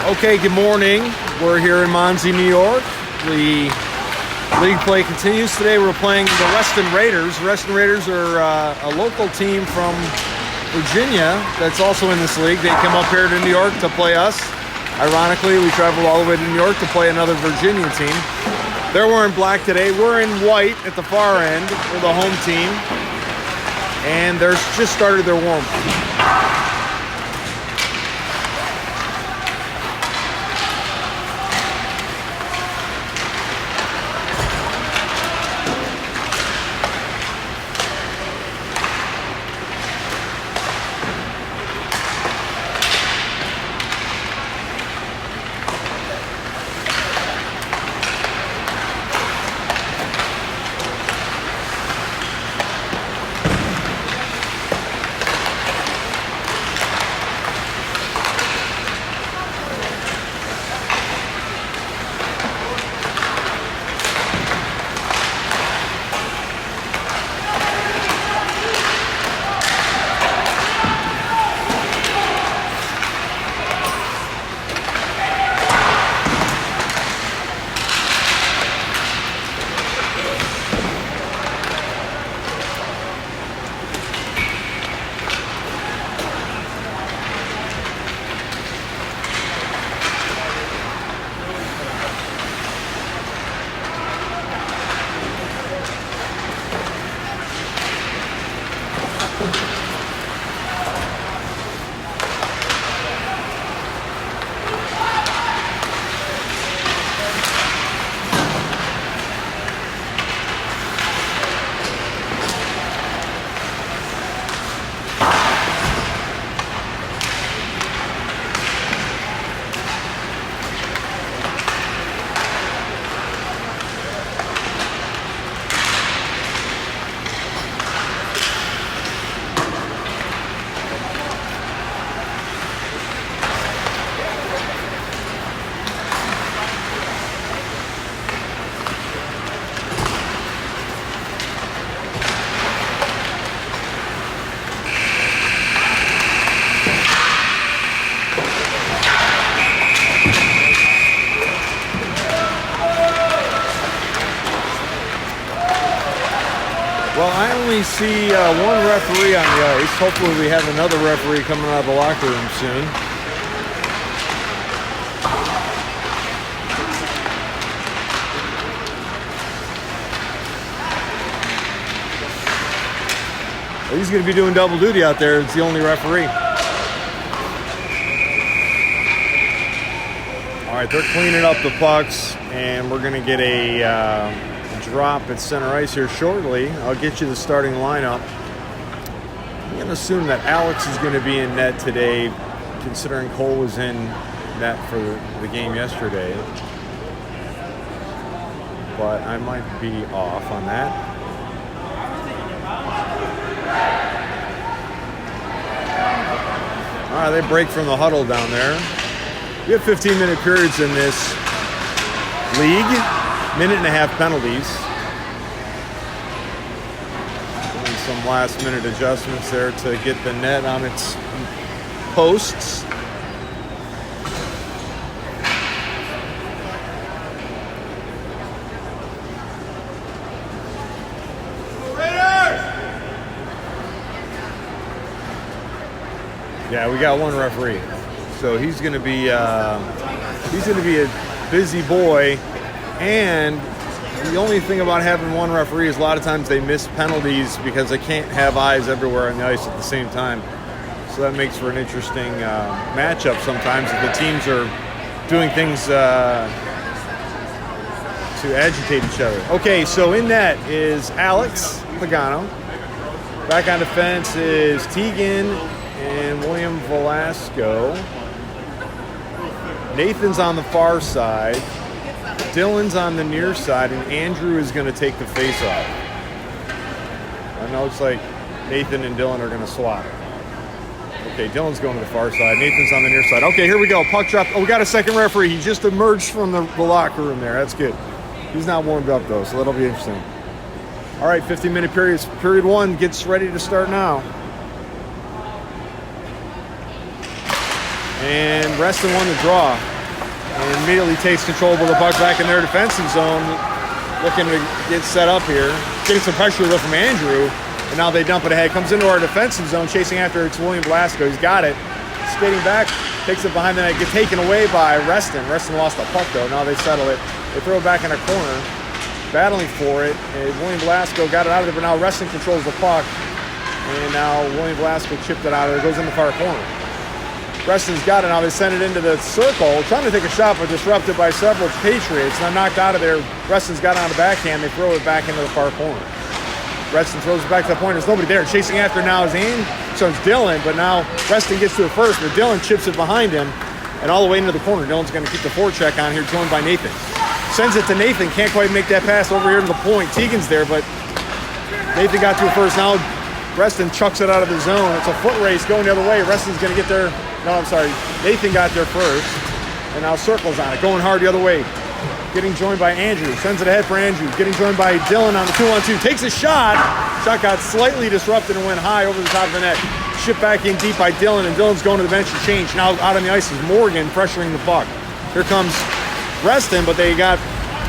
Okay, good morning. We're here in Monzy, New York. The league play continues. Today we're playing the Reston Raiders. The Reston Raiders are a local team from Virginia that's also in this league. They come up here to New York to play us. Ironically, we traveled all the way to New York to play another Virginia team. They're wearing black today. We're in white at the far end. We're the home team. And they're just started their warm-up. Well, I only see one referee on the ice. Hopefully we have another referee coming out of the locker room soon. Well, he's going to be doing double duty out there. It's the only referee. All right, they're cleaning up the pucks, and we're going to get a drop at center ice here shortly. I'll get you the starting lineup. I'm going to assume that Alex is going to be in net today, considering Cole was in net for the game yesterday. But I might be off on that. All right, they break from the huddle down there. We have 15-minute periods in this league. Minute and a half penalties. Doing some last-minute adjustments there to get the net on its posts. Yeah, we got one referee, so he's going to be a busy boy. And the only thing about having one referee is a lot of times they miss penalties because they can't have eyes everywhere on the ice at the same time. So that makes for an interesting matchup sometimes if the teams are doing things to agitate each other. Okay, so in net is Alex Pagano. Back on defense is Tegan and William Velasco. Nathan's on the far side. Dylan's on the near side, and Andrew is going to take the face-off. I know it's like Nathan and Dylan are going to swap. Okay, Dylan's going to the far side. Nathan's on the near side. Okay, here we go. Puck drop. Oh, we got a second referee. He just emerged from the locker room there. That's good. He's not warmed up, though, so that'll be interesting. All right, 15-minute periods. Period one gets ready to start now. And Reston won the draw. and immediately takes control of the puck back in their defensive zone, looking to get set up here. Getting some pressure though from Andrew, and now they dump it ahead. Comes into our defensive zone, chasing after it's William Blasco. He's got it. Skating back, takes it behind the net, get taken away by Reston. Reston lost the puck though. Now they settle it. They throw it back in a corner, battling for it. And William Blasco got it out of there, but now Reston controls the puck. And now William Blasco chipped it out of there. Goes in the far corner. Reston's got it. Now they send it into the circle, trying to take a shot, but disrupted by several Patriots. Now knocked out of there. Reston's got it on the backhand. They throw it back into the far corner. Reston throws it back to the point. There's nobody there. Chasing after now is so it's Dylan, but now Reston gets to it first, but Dylan chips it behind him and all the way into the corner. Dylan's going to keep the forecheck on here, joined by Nathan. Sends it to Nathan. Can't quite make that pass over here to the point. Tegan's there, but Nathan got to it first. Now Reston chucks it out of the zone. It's a foot race going the other way. Reston's going to get there. No, I'm sorry. Nathan got there first, and now circles on it, going hard the other way. Getting joined by Andrew. Sends it ahead for Andrew. Getting joined by Dylan on the 2-on-2. Takes a shot. Shot got slightly disrupted and went high over the top of the net. Shipped back in deep by Dylan, and Dylan's going to the bench to change. Now out on the ice is Morgan pressuring the puck. Here comes Reston, but they got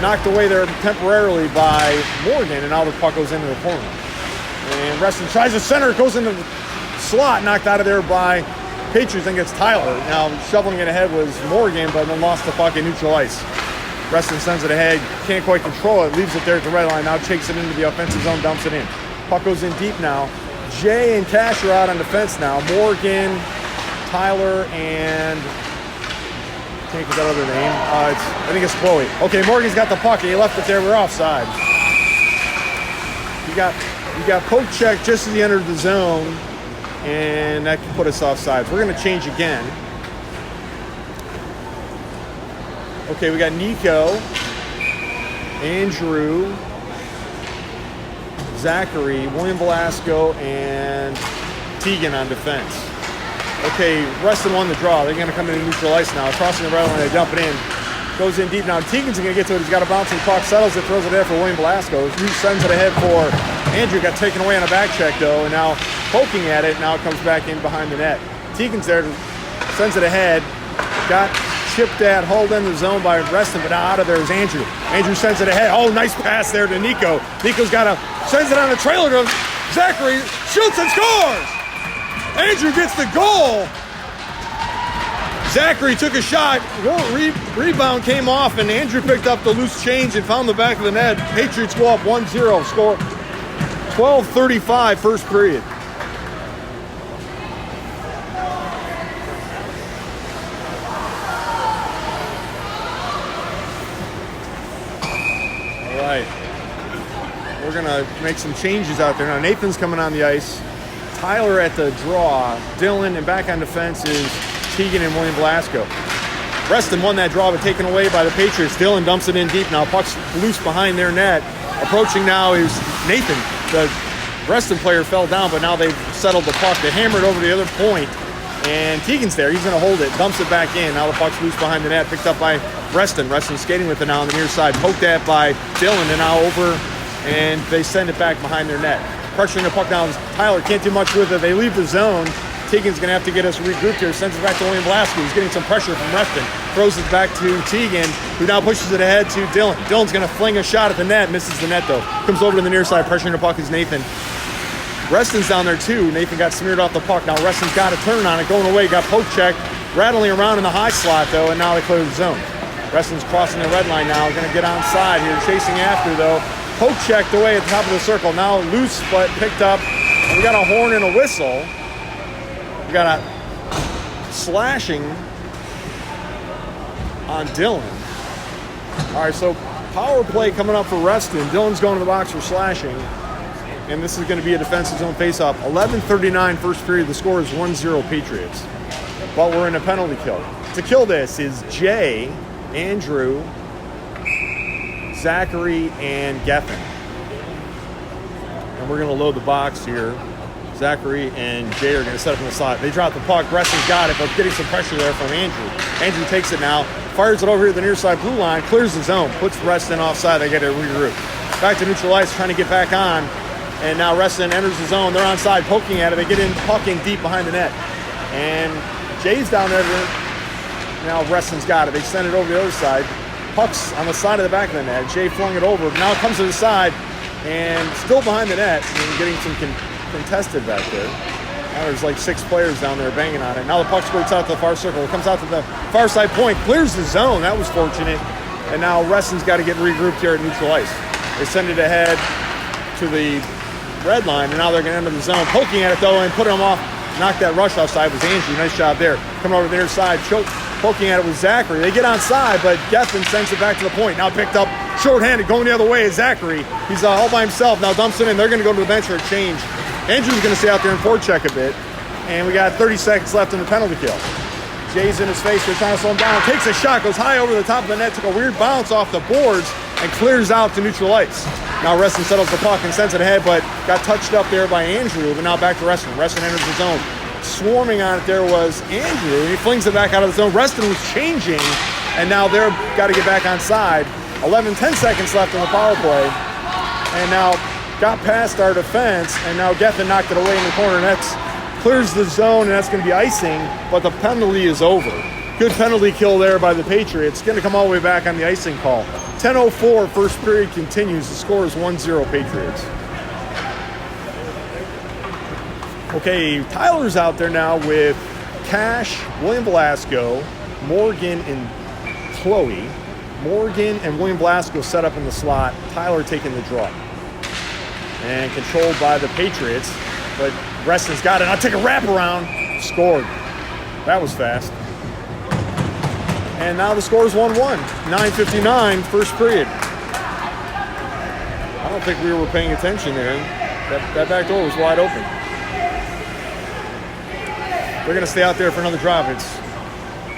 knocked away there temporarily by Morgan, and now the puck goes into the corner. And Reston tries to center. It goes into the slot, knocked out of there by Patriots, and gets Tyler. Now shoveling it ahead was Morgan, but then lost the puck in neutral ice. Reston sends it ahead, can't quite control it, leaves it there at the red line, now takes it into the offensive zone, dumps it in. Puck goes in deep now. Jay and Cash are out on defense now. Morgan, Tyler, and I can't get that other name. I think it's Chloe. Okay, Morgan's got the puck, and he left it there, we're offside. You got poke check just as he entered the zone, and that can put us offside. We're gonna change again. Okay, we got Nico, Andrew, Zachary, William Velasco, and Tegan on defense. Okay, Reston won the draw. They're going to come into neutral ice now. Crossing the red line, they dump it in. Goes in deep now. Tegan's going to get to it. He's got a bouncing puck, settles it, throws it there for William Velasco. He sends it ahead for Andrew. Got taken away on a back check, though, and now poking at it. Now it comes back in behind the net. Tegan's there, sends it ahead. Got chipped at, hauled in the zone by Reston, but now out of there is Andrew. Andrew sends it ahead. Oh, nice pass there to Nico. Nico's sends it on the trailer to Zachary, shoots and scores! Andrew gets the goal. Zachary took a shot. Rebound came off, and Andrew picked up the loose change and found the back of the net. Patriots go up 1-0, score 12:35 first period. We're going to make some changes out there. Now, Nathan's coming on the ice. Tyler at the draw. Dylan, and back on defense is Tegan and William Velasco. Reston won that draw, but taken away by the Patriots. Dylan dumps it in deep now. Puck's loose behind their net. Approaching now is Nathan. The Reston player fell down, but now they've settled the puck. They hammered over the other point, and Tegan's there. He's going to hold it. Dumps it back in. Now the puck's loose behind the net. Picked up by Reston. Reston skating with it now on the near side. Poked at by Dylan, and now over, and they send it back behind their net. Pressuring the puck down. Tyler can't do much with it. They leave the zone. Tegan's going to have to get us regrouped here. Sends it back to William Velasco. He's getting some pressure from Reston. Throws it back to Tegan, who now pushes it ahead to Dylan. Dylan's going to fling a shot at the net. Misses the net, though. Comes over to the near side. Pressuring the puck is Nathan. Reston's down there, too. Nathan got smeared off the puck. Now Reston's got a turn on it. Going away. Got poke checked. Rattling around in the high slot, though, and now they clear the zone. Reston's crossing the red line now. Going to get onside here. Chasing after, though. Poke checked away at the top of the circle. Now loose, but picked up. And we got a horn and a whistle. We got a slashing on Dylan. All right, so power play coming up for Reston. Dylan's going to the box for slashing. And this is going to be a defensive zone faceoff. 11:39 first period. The score is 1-0 Patriots. But we're in a penalty kill. To kill this is Jay, Andrew, Zachary, and Geffen. And we're going to load the box here. Zachary and Jay are going to set up in the slot. They drop the puck. Reston's got it, but getting some pressure there from Andrew. Andrew takes it now, fires it over here to the near side blue line, clears the zone, puts Reston offside. They get a regroup. Back to neutral ice, trying to get back on. And now Reston enters the zone. They're onside, poking at it. They get in, pucking deep behind the net. And Jay's down there Now Reston's got it. They send it over the other side. Puck's on the side of the back of the net. Jay flung it over. Now it comes to the side and still behind the net. And getting some contested back there. Now there's like 6 players down there banging on it. Now the puck squirts out to the far circle. It comes out to the far side point. Clears the zone. That was fortunate. And now Reston's got to get regrouped here at neutral ice. They send it ahead to the red line. And now they're going to enter the zone. Poking at it though and putting them off. Knocked that rush offside was Andrew. Nice job there. Coming over to the near side. Poking at it with Zachary. They get onside, but Gethin sends it back to the point. Now picked up shorthanded, going the other way is Zachary. He's all by himself. Now dumps it in. They're going to go to the bench for a change. Andrew's going to stay out there and forecheck a bit. And we got 30 seconds left in the penalty kill. Jay's in his face. They're trying to slow him down. Takes a shot, goes high over the top of the net, took a weird bounce off the boards, and clears out to neutral ice. Now Reston settles the puck and sends it ahead, but got touched up there by Andrew. But now back to Reston. Reston enters the zone. Swarming on it there was Andrew. He flings it back out of the zone. Reston was changing, and now they're got to get back on side. 10 seconds left in the power play. And now got past our defense, and now Gethin knocked it away in the corner. That's clears the zone, and that's going to be icing, but the penalty is over. Good penalty kill there by the Patriots. Going to come all the way back on the icing call. 10:04, first period continues. The score is 1-0 Patriots. Okay, Tyler's out there now with Cash, William Velasco, Morgan, and Chloe. Morgan and William Velasco set up in the slot. Tyler taking the draw. And controlled by the Patriots. But Reston's got it. I'll take a wraparound. Scored. That was fast. And now the score is 1-1. 9:59, first period. I don't think we were paying attention there. That back door was wide open. They're going to stay out there for another drive. It's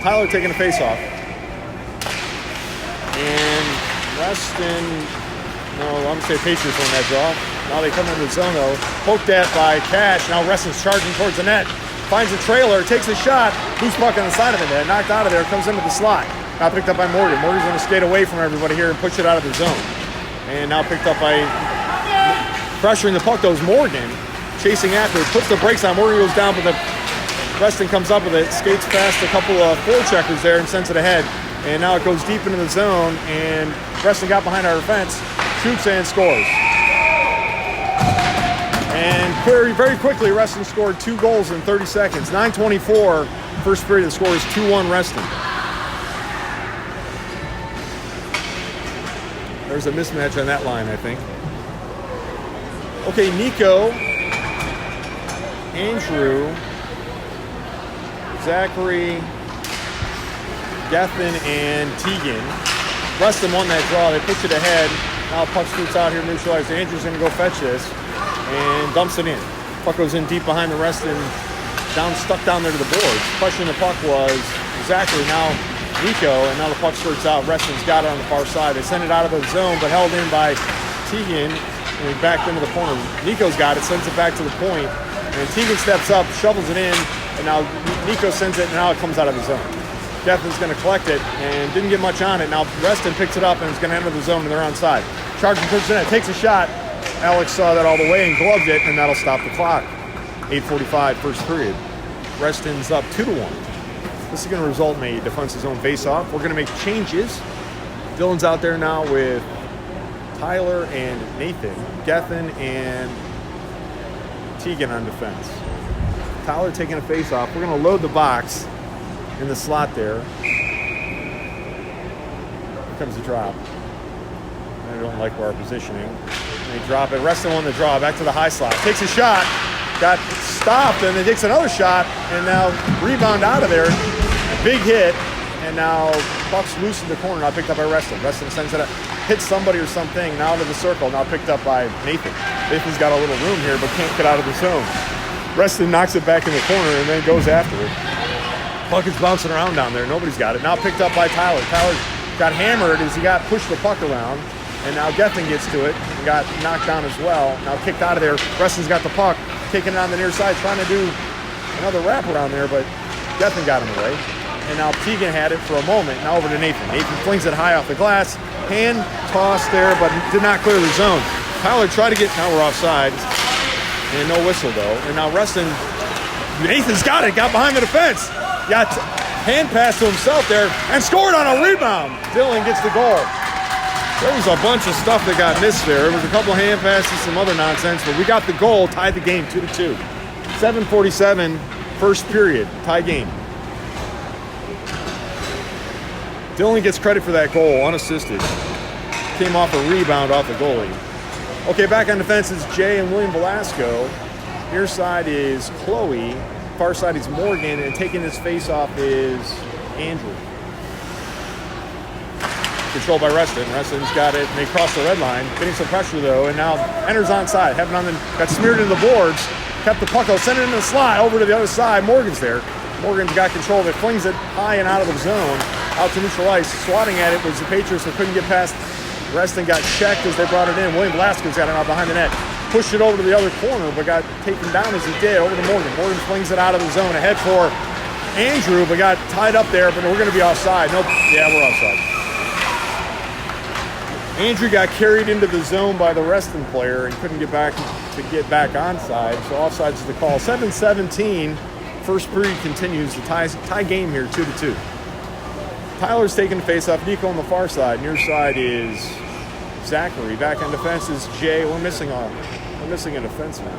Tyler taking a face-off. And Reston, no, I'm going to say Patriots on that draw. Now they come into the zone, though. Poked at by Cash. Now Reston's charging towards the net. Finds a trailer, takes a shot. Loose puck on the side of the net. Knocked out of there, comes into the slot. Now picked up by Morgan. Morgan's going to skate away from everybody here and push it out of the zone. And now picked up by pressuring the puck, though, is Morgan. Chasing after it, puts the brakes on. Morgan goes down, but the Reston comes up with it, skates past a couple of forecheckers there and sends it ahead. And now it goes deep into the zone, and Reston got behind our defense, shoots and scores. And very, very quickly, Reston scored 2 goals in 30 seconds. 9:24, first period, the score is 2-1 Reston. There's a mismatch on that line, I think. Okay, Nico, Andrew, Zachary, Gethin, and Teagan. Reston won that draw. They push it ahead. Now puck scoots out here, neutralized. Andrew's going to go fetch this and dumps it in. Puck goes in deep behind the Reston, stuck down there to the boards. Pushing the puck was Zachary, now Nico, and now the puck skirts out. Reston's got it on the far side. They send it out of the zone, but held in by Teagan, and he backed into the corner. Nico's got it, sends it back to the point, and Teagan steps up, shovels it in, and now Nico sends it, and now it comes out of the zone. Gethin's going to collect it, and didn't get much on it. Now Reston picks it up, and is going to enter the zone, and they're onside. Charging towards the net, takes a shot. Alex saw that all the way and gloved it, and that'll stop the clock. 8:45, first period. Reston's up 2-1. This is going to result in a defensive zone face-off. We're going to make changes. Dylan's out there now with Tyler and Nathan. Gethin and Teagan on defense. Tyler taking a face-off. We're going to load the box in the slot there. Here comes the drop. I don't like our positioning. They drop it. Reston won the draw. Back to the high slot. Takes a shot. Got stopped, and then takes another shot, and now rebound out of there. Big hit, and now puck's loose in the corner. Now picked up by Reston. Reston sends it up, hits somebody or something. Now to the circle. Now picked up by Nathan. Nathan's got a little room here, but can't get out of the zone. Reston knocks it back in the corner and then goes after it. Puck is bouncing around down there. Nobody's got it. Now picked up by Tyler. Tyler got hammered as he got pushed the puck around. And now Gethin gets to it and got knocked down as well. Now kicked out of there. Reston's got the puck, taking it on the near side, trying to do another wrap around there, but Gethin got him away. And now Teagan had it for a moment. Now over to Nathan. Nathan flings it high off the glass. Hand toss there, but did not clear the zone. Tyler tried to get, now we're offside. And no whistle though. And now Reston, Nathan's got it, got behind the defense. Got hand pass to himself there and scored on a rebound. Dillon gets the goal. There was a bunch of stuff that got missed there. There was a couple hand passes, some other nonsense, but we got the goal, tied the game 2-2. 7:47, first period, tie game. Dillon gets credit for that goal, unassisted. Came off a rebound off the goalie. Okay, back on defense is Jay and William Velasco. Near side is Chloe. Far side is Morgan, and taking his face off is Andrew. Controlled by Reston. Reston's got it, and they cross the red line. Getting some pressure, though, and now enters onside. Having on the, got smeared into the boards. Kept the puck out, sent it into the slot, over to the other side. Morgan's there. Morgan's got control of it, flings it high and out of the zone, out to neutral ice. Swatting at it was the Patriots, that couldn't get past. Reston got checked as they brought it in. William Velasquez got it out behind the net. Pushed it over to the other corner, but got taken down as he did, over to Morgan. Morgan flings it out of the zone, ahead for Andrew, but got tied up there, but we're going to be offside. Nope, yeah, we're offside. Andrew got carried into the zone by the Reston player and couldn't get back onside, so offsides is the call. 7:17, first period continues. The tie game here, 2-2. Tyler's taking the face-off. Nico on the far side. Near side is Zachary. Back on defense is Jay. We're missing a defense now.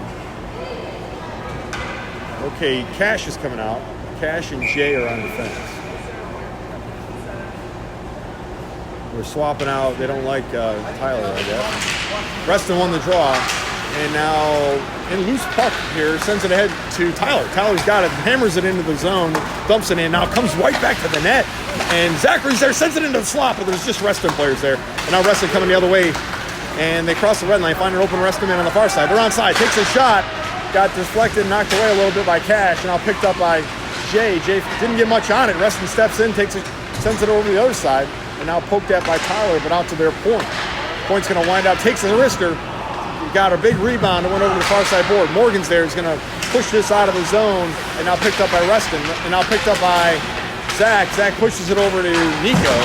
Okay, Cash is coming out. Cash and Jay are on defense. We're swapping out. They don't like Tyler, I guess. Reston won the draw. And now, in loose puck here, sends it ahead to Tyler. Tyler's got it, hammers it into the zone, dumps it in. Now comes right back to the net. And Zachary's there, sends it into the slot, but there's just Reston players there. And now Reston coming the other way. And they cross the red line, find an open Reston man on the far side. They're onside, takes a shot. Got deflected, knocked away a little bit by Cash. And now picked up by Jay. Jay didn't get much on it. Reston steps in, sends it over to the other side. And now poked at by Tyler, but out to their point. Point's going to wind up, takes a wrister. Got a big rebound and went over to the far side board. Morgan's there. He's going to push this out of the zone, and now picked up by Reston, and now picked up by Zach. Zach pushes it over to Nico,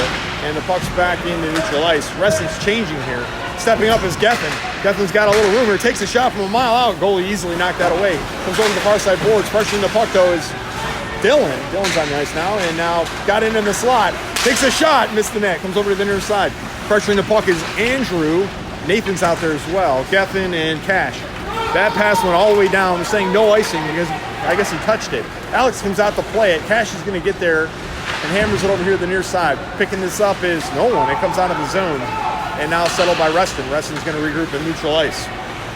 and the puck's back into neutral ice. Reston's changing here. Stepping up is Geffen. Geffen's got a little room here. Takes a shot from a mile out. Goalie easily knocked that away. Comes over to the far side boards. Pressuring the puck, though, is Dillon. Dillon's on the ice now, and now got into the slot. Takes a shot, missed the net. Comes over to the near side. Pressuring the puck is Andrew. Nathan's out there as well. Geffen and Cash. That pass went all the way down. They're saying no icing because I guess he touched it. Alex comes out to play it. Cash is going to get there and hammers it over here to the near side. Picking this up is no one. It comes out of the zone. And now settled by Reston. Reston's going to regroup in neutral ice.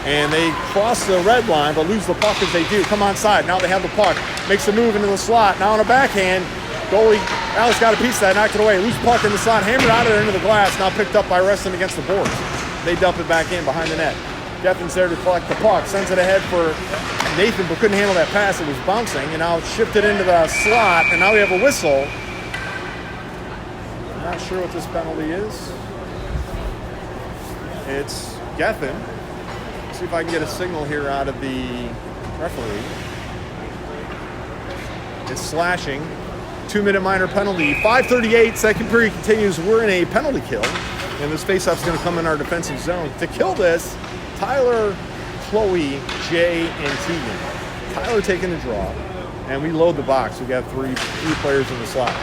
And they cross the red line but lose the puck as they do. Come onside. Now they have the puck. Makes a move into the slot. Now on a backhand. Goalie, Alex got a piece of that, knocked it away. Loose puck in the slot, hammered out of there into the glass. Now picked up by Reston against the boards. They dump it back in behind the net. Geffen's there to collect the puck. Sends it ahead for Nathan, but couldn't handle that pass. It was bouncing, and now it's shifted into the slot, and now we have a whistle. I'm not sure what this penalty is. It's Geffen. Let's see if I can get a signal here out of the referee. It's slashing. 2-minute minor penalty. 5:38, second period continues. We're in a penalty kill. And this faceoff's going to come in our defensive zone. To kill this, Tyler, Chloe, Jay, and Tegan. Tyler taking the draw, and we load the box. We got three players in the slot.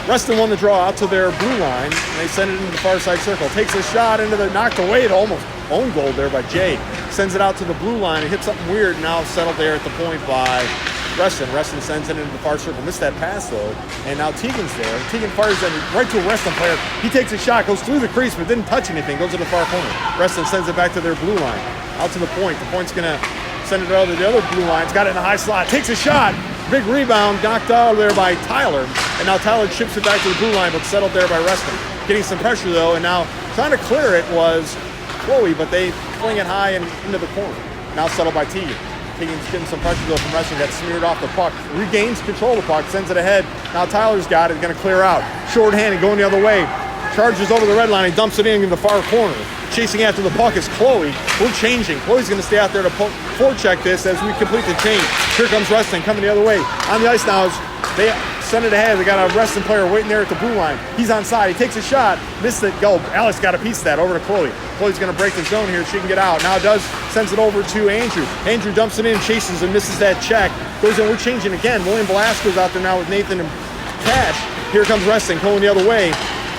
Reston won the draw out to their blue line, and they send it into the far side circle. Takes a shot into the, knocked away, it almost own goal there by Jay. Sends it out to the blue line. It hits something weird, now settled there at the point by Reston. Reston sends it into the far circle. Missed that pass, though. And now Tegan's there. Tegan fires it right to a Reston player. He takes a shot, goes through the crease, but didn't touch anything. Goes to the far corner. Reston sends it back to their blue line. Out to the point. The point's going to send it out to the other blue line. It's got it in the high slot. Takes a shot. Big rebound. Knocked out of there by Tyler. And now Tyler chips it back to the blue line, but settled there by Reston. Getting some pressure, though, and now trying to clear it was Chloe, but they fling it high and into the corner. Now settled by Tegan. Tegan's getting some pressure though from Reston, got smeared off the puck. Regains control of the puck, sends it ahead. Now Tyler's got it, going to clear out. Short-handed, going the other way. Charges over the red line and dumps it in the far corner. Chasing after the puck is Chloe. We're changing. Chloe's going to stay out there to forecheck this as we complete the change. Here comes Reston coming the other way. On the ice now is they send it ahead. They got a Reston player waiting there at the blue line. He's onside. He takes a shot. Missed it. Go. Alex got a piece of that over to Chloe. Chloe's going to break the zone here. She can get out. Now does. Sends it over to Andrew. Andrew dumps it in, chases and misses that check. Goes in. We're changing again. William Velasquez out there now with Nathan and cash. Here comes Reston going the other way.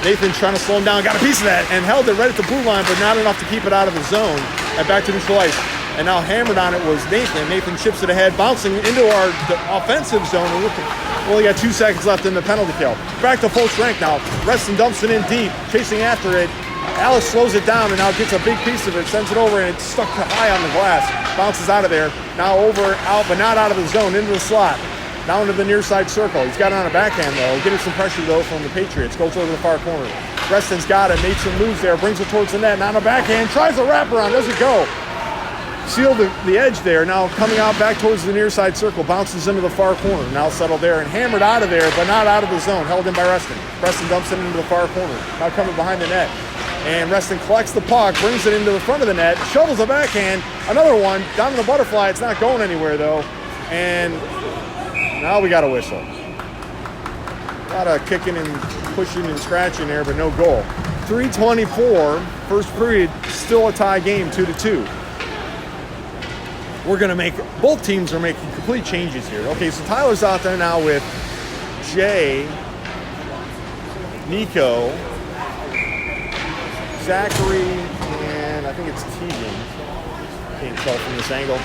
Nathan's trying to slow him down, got a piece of that, and held it right at the blue line, but not enough to keep it out of the zone. And back to neutral ice. And now hammered on it was Nathan. Nathan chips it ahead, bouncing into our offensive zone. And we only got 2 seconds left in the penalty kill. Back to full strength now. Reston dumps it in deep, chasing after it. Alex slows it down and now gets a big piece of it, sends it over, and it's stuck high on the glass. Bounces out of there. Now over, out, but not out of the zone, into the slot. Down to the near side circle. He's got it on a backhand, though. Getting some pressure, though, from the Patriots. Goes over the far corner. Reston's got it. Made some moves there. Brings it towards the net. Now on a backhand. Tries a wraparound. Doesn't go. Sealed the edge there. Now coming out back towards the near side circle. Bounces into the far corner. Now settled there and hammered out of there, but not out of the zone. Held in by Reston. Reston dumps it into the far corner. Now coming behind the net. And Reston collects the puck, brings it into the front of the net, shovels a backhand. Another one. Down to the butterfly. It's not going anywhere, though. And now we got a whistle. A lot of kicking and pushing and scratching there, but no goal. 3:24, first period, still a tie game, 2-2. We're going to make, both teams are making complete changes here. Okay, so Tyler's out there now with Jay, Nico, Zachary, and I think it's Tegan. Can't tell from this angle.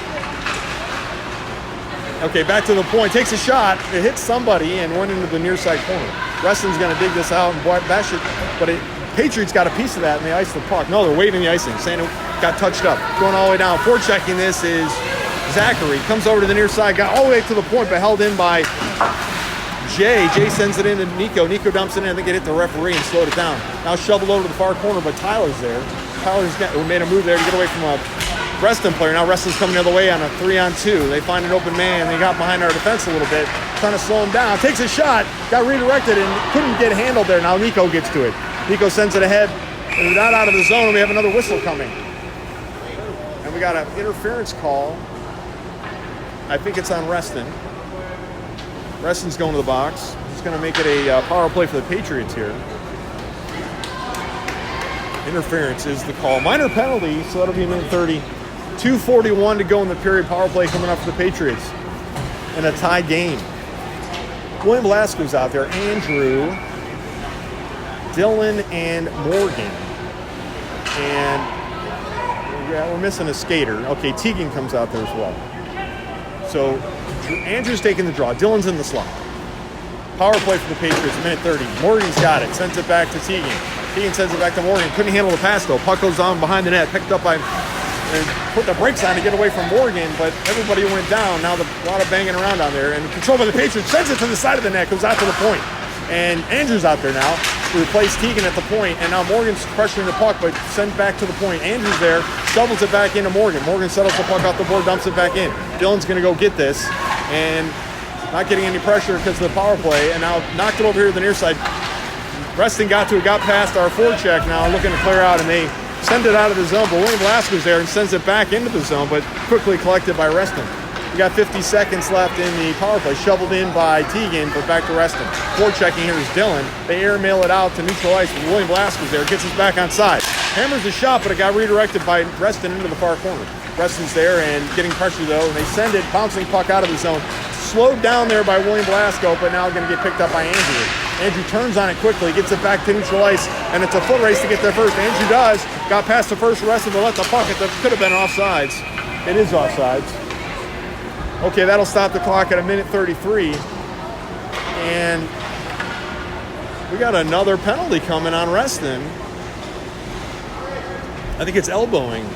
Okay, back to the point. Takes a shot. It hits somebody and went into the near side corner. Reston's going to dig this out and bash it, but Patriots got a piece of that and they iced the puck. No, they're waving the icing, saying it got touched up. Going all the way down. Forechecking this is Zachary. Comes over to the near side, got all the way to the point, but held in by Jay. Jay sends it in to Nico. Nico dumps it in. I think it hit the referee and slowed it down. Now shoveled over to the far corner, but Tyler's there. Tyler's made a move there to get away from a Reston player. Now Reston's coming the other way on a 3-on-2. They find an open man. They got behind our defense a little bit, trying to slow him down. Takes a shot, got redirected and couldn't get handled there. Now Nico gets to it. Nico sends it ahead. And not out of the zone. We have another whistle coming. And we got an interference call. I think it's on Reston. Reston's going to the box. He's going to make it a power play for the Patriots here. Interference is the call. Minor penalty, so that'll be a minute 30. 2:41 to go in the period. Power play coming up for the Patriots in a tie game. William Velasquez out there. Andrew, Dylan, and Morgan. And yeah, we're missing a skater. Okay, Tegan comes out there as well. So Andrew's taking the draw. Dylan's in the slot. Power play for the Patriots, minute 30. Morgan's got it. Sends it back to Tegan. Tegan sends it back to Morgan. Couldn't handle the pass, though. Puck goes on behind the net. Picked up by and put the brakes on to get away from Morgan, but everybody went down. Now a lot of banging around down there. And controlled by the Patriots. Sends it to the side of the net. Goes out to the point. And Andrew's out there now to replace Tegan at the point. And now Morgan's pressuring the puck, but sent back to the point. Andrew's there. Shovels it back into Morgan. Morgan settles the puck off the board, dumps it back in. Dylan's going to go get this. And not getting any pressure because of the power play. And now knocked it over here to the near side. Reston got past our forecheck now, looking to clear out, and they send it out of the zone. But William Velasquez there and sends it back into the zone, but quickly collected by Reston. We got 50 seconds left in the power play. Shoveled in by Tegan, but back to Reston. Forechecking here is Dylan. They airmail it out to neutral ice with William Velasquez there. Gets us back on side. Hammers the shot, but it got redirected by Reston into the far corner. Reston's there and getting pressure, though, and they send it, bouncing puck out of the zone. Slowed down there by William Velasco, but now going to get picked up by Andrew. Andrew turns on it quickly, gets it back to neutral ice, and it's a foot race to get there first. Andrew does. Got past the first Reston to let the puck. It could have been offsides. It is offsides. Okay, that'll stop the clock at a minute 33. And we got another penalty coming on Reston. I think it's elbowing.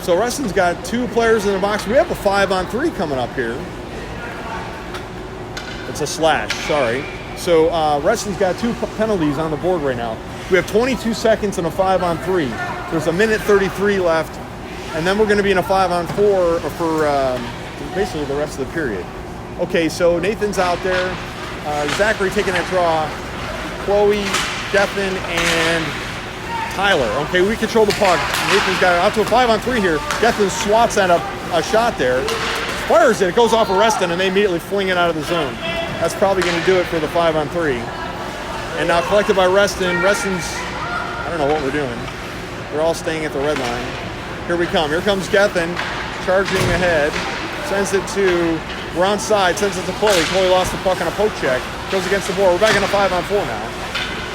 So Reston's got two players in the box. We have a 5-on-3 coming up here. It's a slash, sorry. So Reston's got two penalties on the board right now. We have 22 seconds and a 5-on-3. There's a minute 33 left. And then we're going to be in a 5-on-4 for basically the rest of the period. Okay, so Nathan's out there. Zachary taking that draw. Chloe, Gethin, and Tyler. Okay, we control the puck. Nathan's got it out to a 5-on-3 here. Gethin swats at a shot there. Fires it. It goes off of Reston, and they immediately fling it out of the zone. That's probably going to do it for the 5-on-3. And now collected by Reston. Reston's, I don't know what we're doing. They're all staying at the red line. Here we come. Here comes Gethin, charging ahead. Sends it to We're onside, sends it to Chloe. Chloe lost the puck on a poke check. Goes against the board. We're back in a 5-on-4 now.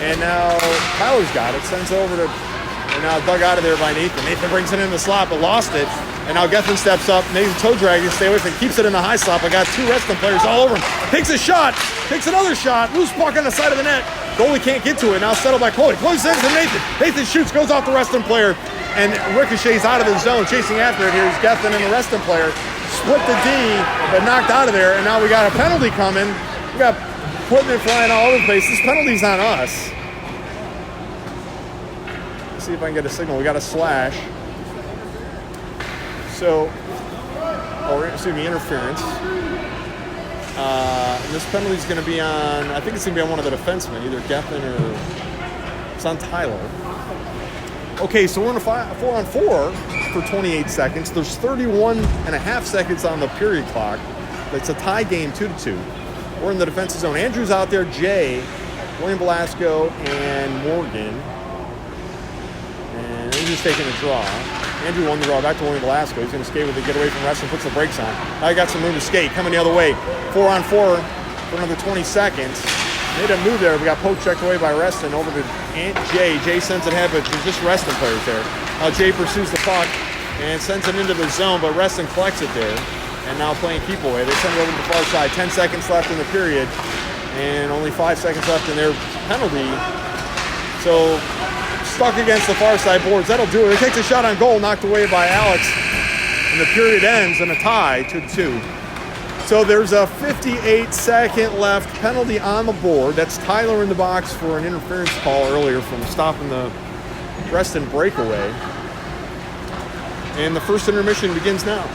And now Tyler's got it. Sends it over to, and now dug out of there by Nathan. Nathan brings it in the slot, but lost it. And now Gethin steps up. Nathan toe drag to stay with it. Keeps it in the high slot. I got two Reston players all over him. Takes a shot. Takes another shot. Loose puck on the side of the net. Goalie can't get to it. Now settled by Chloe. Chloe sends it to Nathan. Nathan shoots. Goes off the Reston player. And ricochets out of the zone. Chasing after it. Here's Gethin and the Reston player. Split the D, but knocked out of there. And now we got a penalty coming. We got putting it flying all over the place. This penalty's on us. Let's see if I can get a signal. We got a slash. So, interference. And this penalty's going to be on, I think it's going to be on one of the defensemen, either Gethin or it's on Tyler. Okay, so we're in a 4-on-4 for 28 seconds. There's 31 and a half seconds on the period clock. It's a tie game, 2-2. We're in the defensive zone. Andrew's out there, Jay, William Velasco, and Morgan. And Andrew's taking a draw. Andrew won the draw back to William Velasco. He's going to skate with it, get away from Reston, puts the brakes on. Now he got some room to skate. Coming the other way. 4-on-4 for another 20 seconds. Made a move there. We got poke checked away by Reston over to Jay. Jay sends it ahead, but there's just Reston players there. Now Jay pursues the puck and sends it into the zone, but Reston collects it there. And now playing keep away. They send it over to the far side. 10 seconds left in the period. And only 5 seconds left in their penalty. So stuck against the far side boards. That'll do it. It takes a shot on goal, knocked away by Alex. And the period ends in a tie, 2-2. So there's a 58-second left penalty on the board. That's Tyler in the box for an interference call earlier from stopping the Reston breakaway. And the first intermission begins now.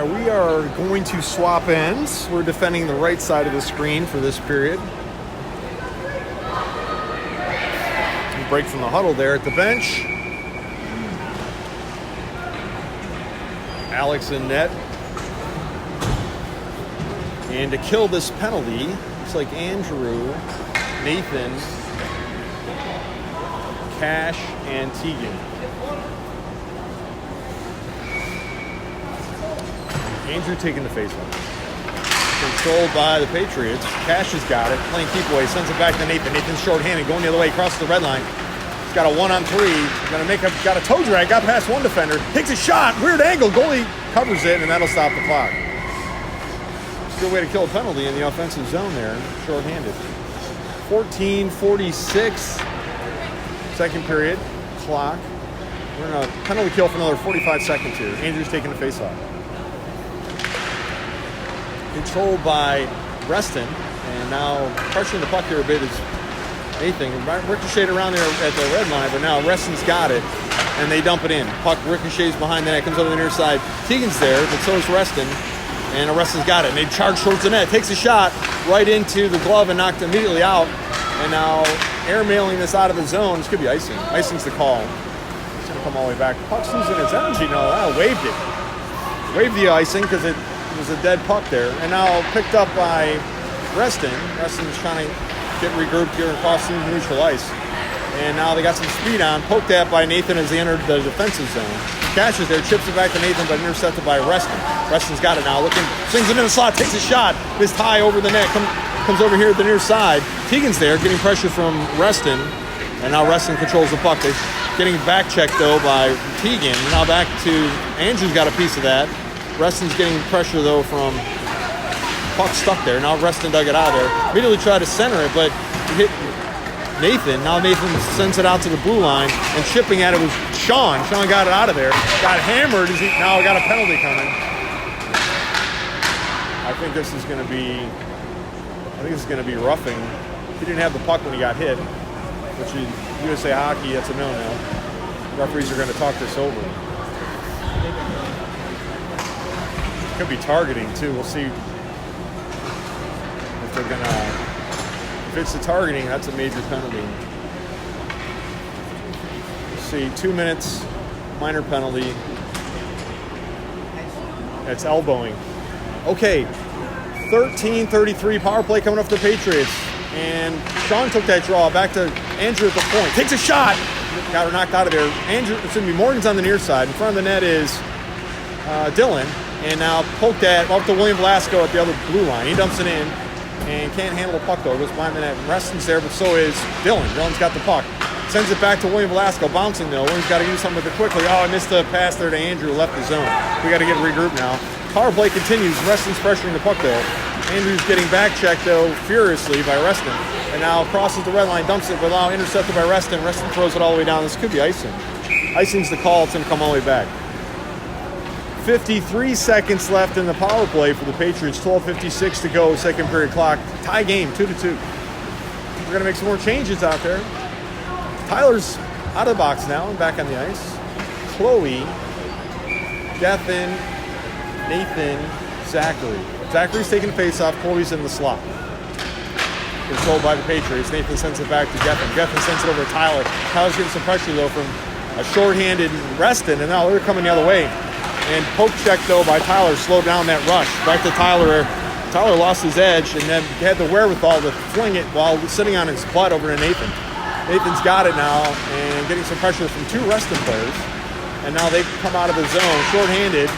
We are going to swap ends. We're defending the right side of the screen for this period. Break from the huddle there at the bench. Alex in net. And to kill this penalty, looks like Andrew, Nathan, Cash, and Tegan. Andrew taking the face-off. Controlled by the Patriots. Cash has got it. Playing keep away. Sends it back to Nathan. Nathan's short-handed. Going the other way. Across the red line. He's got a 1-on-3. Got a toe drag. Got past one defender. Takes a shot. Weird angle. Goalie covers it, and that'll stop the clock. It's a good way to kill a penalty in the offensive zone there. Short-handed. 14:46. Second period. Clock. We're in a penalty kill for another 45 seconds here. Andrew's taking the face-off. Controlled by Reston, and now pressuring the puck here a bit is Nathan. Ricocheted around there at the red line, but now Reston's got it, and they dump it in. Puck ricochets behind the net, comes over the near side. Tegan's there, but so is Reston, and Reston's got it. And they charge towards the net, takes a shot right into the glove and knocked immediately out. And now airmailing this out of the zone. This could be icing. Icing's the call. It's going to come all the way back. Puck's losing its energy now. Waved it. Waved the icing because it was a dead puck there. And now picked up by Reston. Reston's trying to get regrouped here across the neutral ice. And now they got some speed on. Poked at by Nathan as they entered the defensive zone. Cash is there, chips it back to Nathan, but intercepted by Reston. Reston's got it now. Looking, swings it in the slot, takes a shot. Missed high over the net. Comes over here at the near side. Tegan's there, getting pressure from Reston. And now Reston controls the puck. They're getting back checked, though, by Tegan. Now back to Andrew's got a piece of that. Reston's getting pressure, though, from Puck stuck there. Now Reston dug it out of there. Immediately tried to center it, but it hit Nathan. Now Nathan sends it out to the blue line, and chipping at it was Sean. Sean got it out of there. Got hammered. Now got a penalty coming. I think this is going to be roughing. He didn't have the puck when he got hit, which is USA Hockey. That's a no-no. Referees are going to talk this over. Could be targeting too. We'll see if they're going to. If it's the targeting, that's a major penalty. Let's see, 2 minutes, minor penalty. That's elbowing. Okay, 13:33 power play coming up for the Patriots. And Sean took that draw back to Andrew at the point. Takes a shot. Got her knocked out of there. Andrew, it's going to be Morgan's on the near side. In front of the net is Dylan. And now poked at up to William Velasco at the other blue line. He dumps it in and can't handle the puck though. Goes behind the net. Reston's there, but so is Dylan. Dylan's got the puck. Sends it back to William Velasco. Bouncing though. William's got to do something with it quickly. Oh, I missed the pass there to Andrew. Left the zone. We got to get regrouped now. Power play continues. Reston's pressuring the puck though. Andrew's getting back checked though furiously by Reston. And now crosses the red line, dumps it, but now intercepted by Reston. Reston throws it all the way down. This could be icing. Icing's the call. It's going to come all the way back. 53 seconds left in the power play for the Patriots. 12:56 to go, second period clock. Tie game, 2-2. We're going to make some more changes out there. Tyler's out of the box now and back on the ice. Chloe, Gethin, Nathan, Zachary. Zachary's taking the face-off. Chloe's in the slot. Controlled by the Patriots. Nathan sends it back to Gethin. Gethin sends it over to Tyler. Tyler's getting some pressure, though, from a shorthanded Reston, and now they're coming the other way. And poke check, though, by Tyler slowed down that rush. Back to Tyler. Tyler lost his edge and then had the wherewithal to fling it while sitting on his butt over to Nathan. Nathan's got it now and getting some pressure from two Reston players. And now they come out of the zone, shorthanded,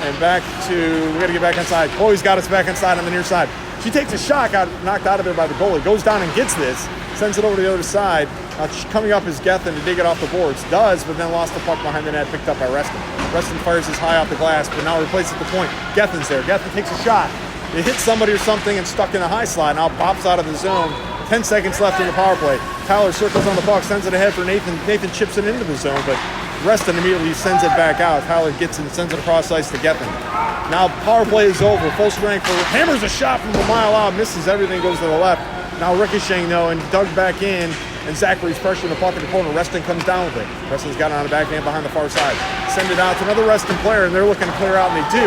and back to, we got to get back inside. Chloe's got us back inside on the near side. She takes a shot, got knocked out of there by the goalie, goes down and gets this, sends it over to the other side. Now coming up is Gethin to dig it off the boards. Does, but then lost the puck behind the net, picked up by Reston. Reston fires his high off the glass, but now replaces at the point. Gethin's there. Gethin takes a shot. It hits somebody or something and stuck in the high slot. Now pops out of the zone. 10 seconds left in the power play. Tyler circles on the puck, sends it ahead for Nathan. Nathan chips it into the zone, but Reston immediately sends it back out. Tyler gets it and sends it across ice to Gethin. Now power play is over. Full strength. Hammers a shot from a mile out. Misses everything. Goes to the left. Now ricocheting though and dug back in. And Zachary's pressuring the puck in the corner. Reston comes down with it. Reston's got it on the backhand behind the far side. Send it out to another Reston player, and they're looking to clear out, and they do.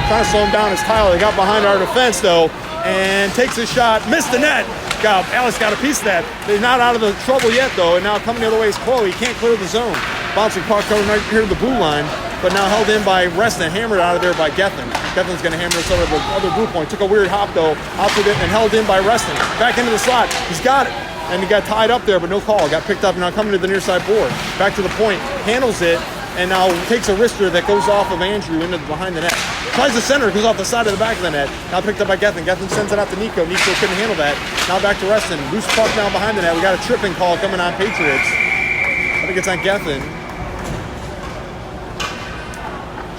Trying to slow him down is Tyler. They got behind our defense, though, and takes a shot. Missed the net. Alex got a piece of that. They're not out of the trouble yet, though, and now coming the other way is Chloe. Can't clear the zone. Bouncing puck coming right here to the blue line, but now held in by Reston. Hammered out of there by Gethin. Gethin's going to hammer this over the other blue point. Took a weird hop, though, out to it, and held in by Reston. Back into the slot. He's got it. And he got tied up there, but no call. Got picked up and now coming to the near side board. Back to the point, handles it, and now takes a wrister that goes off of Andrew into behind the net. Tries the center, goes off the side of the back of the net. Now picked up by Gethin. Gethin sends it out to Nico. Nico couldn't handle that. Now back to Reston. Loose puck now behind the net. We got a tripping call coming on Patriots. I think it's on Gethin.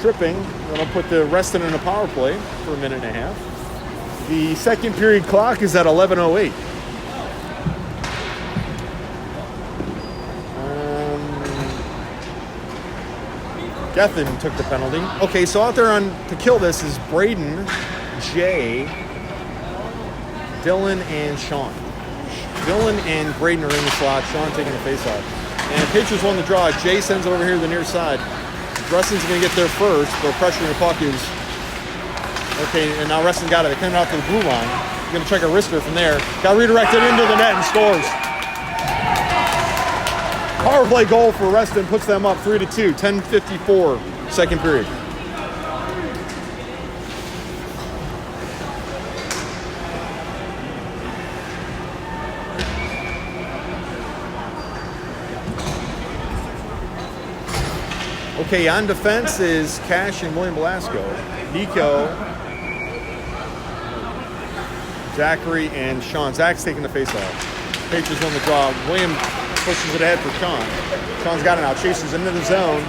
Tripping. That'll put the Reston in a power play for a minute and a half. The second period clock is at 11:08. Gethin took the penalty. Okay, so out there to kill this is Braden, Jay, Dylan, and Sean. Dylan and Braden are in the slot. Sean taking the face-off. And Patriots won the draw. Jay sends it over here to the near side. Reston's going to get there first, but pressuring the puck is... Okay, and now Reston got it. They're coming out to the blue line. Going to check a wrister from there. Got redirected into the net and scores. Power play goal for Reston puts them up 3-2, 10:54, second period. Okay, on defense is Cash and William Velasco. Nico, Zachary, and Sean. Zach's taking the face-off. Patriots won the draw. William pushes it ahead for Sean. Sean's got it now, chases into the zone,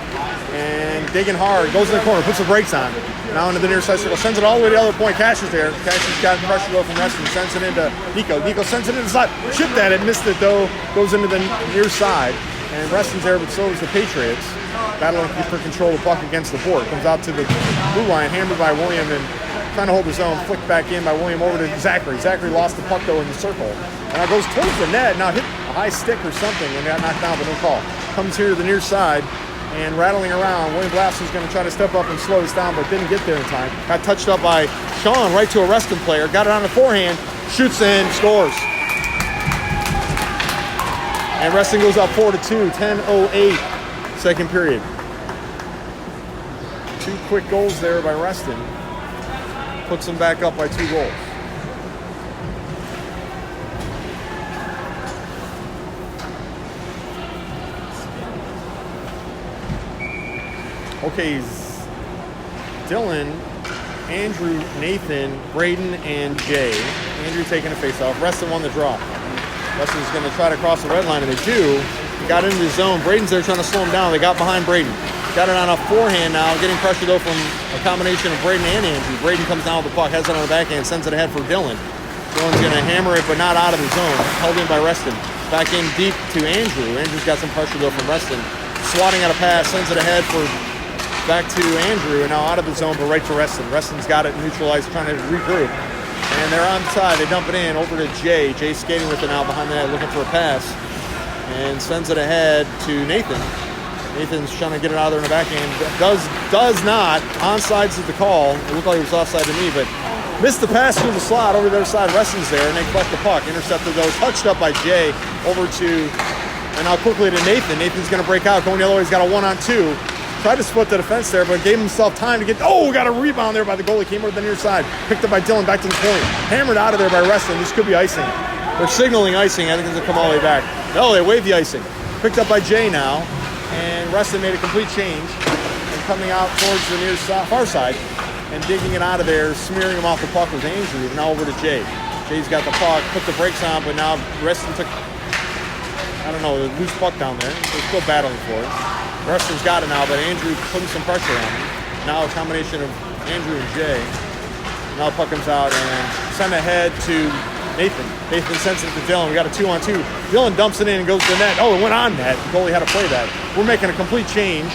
and digging hard, goes in the corner, puts the brakes on. Now into the near side circle, sends it all the way to the other point. Cash is there. Cash has got pressure though from Reston, sends it into Nico. Nico sends it into the side, chipped at it, missed it though, goes into the near side. And Reston's there, but so is the Patriots, battling for control of the puck against the board. Comes out to the blue line, hammered by William, and trying to hold his own, flicked back in by William over to Zachary. Zachary lost the puck though in the circle. And now goes towards the net, now hit a high stick or something, and got knocked down, but no call. Comes here to the near side, and rattling around. William Blaston's going to try to step up and slow this down, but didn't get there in time. Got touched up by Sean right to a Reston player. Got it on the forehand, shoots in, scores. And Reston goes up 4-2, 10:08, second period. 2 quick goals there by Reston. Puts them back up by 2 goals. Okay, Dylan, Andrew, Nathan, Braden, and Jay. Andrew taking a face-off. Reston won the draw. Reston's going to try to cross the red line, and they do. Got into the zone. Braden's there trying to slow him down. They got behind Braden. Got it on a forehand now, getting pressure though from a combination of Braden and Andrew. Braden comes down with the puck, has it on the backhand, sends it ahead for Dylan. Dylan's going to hammer it, but not out of the zone. Held in by Reston. Back in deep to Andrew. Andrew's got some pressure though from Reston. Swatting at a pass, sends it ahead for back to Andrew, and now out of the zone, but right to Reston. Reston's got it neutralized, trying to regroup. And they're on the side. They dump it in over to Jay. Jay skating with it now behind the net, looking for a pass. And sends it ahead to Nathan. Nathan's trying to get it out there in the backhand. Does not. Onside is the call. It looked like it was offside to me, but missed the pass through the slot over to the other side. Reston's there, and they collect the puck. Intercepted though. Touched up by Jay over to, and now quickly to Nathan. Nathan's going to break out. Going the other way. He's got a 1-on-2. Tried to split the defense there, but gave himself time to get, got a rebound there by the goalie. Came over to the near side. Picked up by Dylan, back to the point. Hammered out of there by Reston. This could be icing. They're signaling icing. I think it's going to come all the way back. No, they waved the icing. Picked up by Jay now. And Reston made a complete change. And coming out towards the near far side and digging it out of there, smearing him off the puck was Andrew. Now over to Jay. Jay's got the puck, put the brakes on, but now Reston took, the loose puck down there. They're still battling for it. Reston's got it now, but Andrew putting some pressure on him. Now a combination of Andrew and Jay. Now the puck comes out and sent ahead to Nathan. Nathan sends it to Dylan. We got a 2-on-2. Dylan dumps it in and goes to the net. Oh, it went on net. The goalie had to play that. We're making a complete change,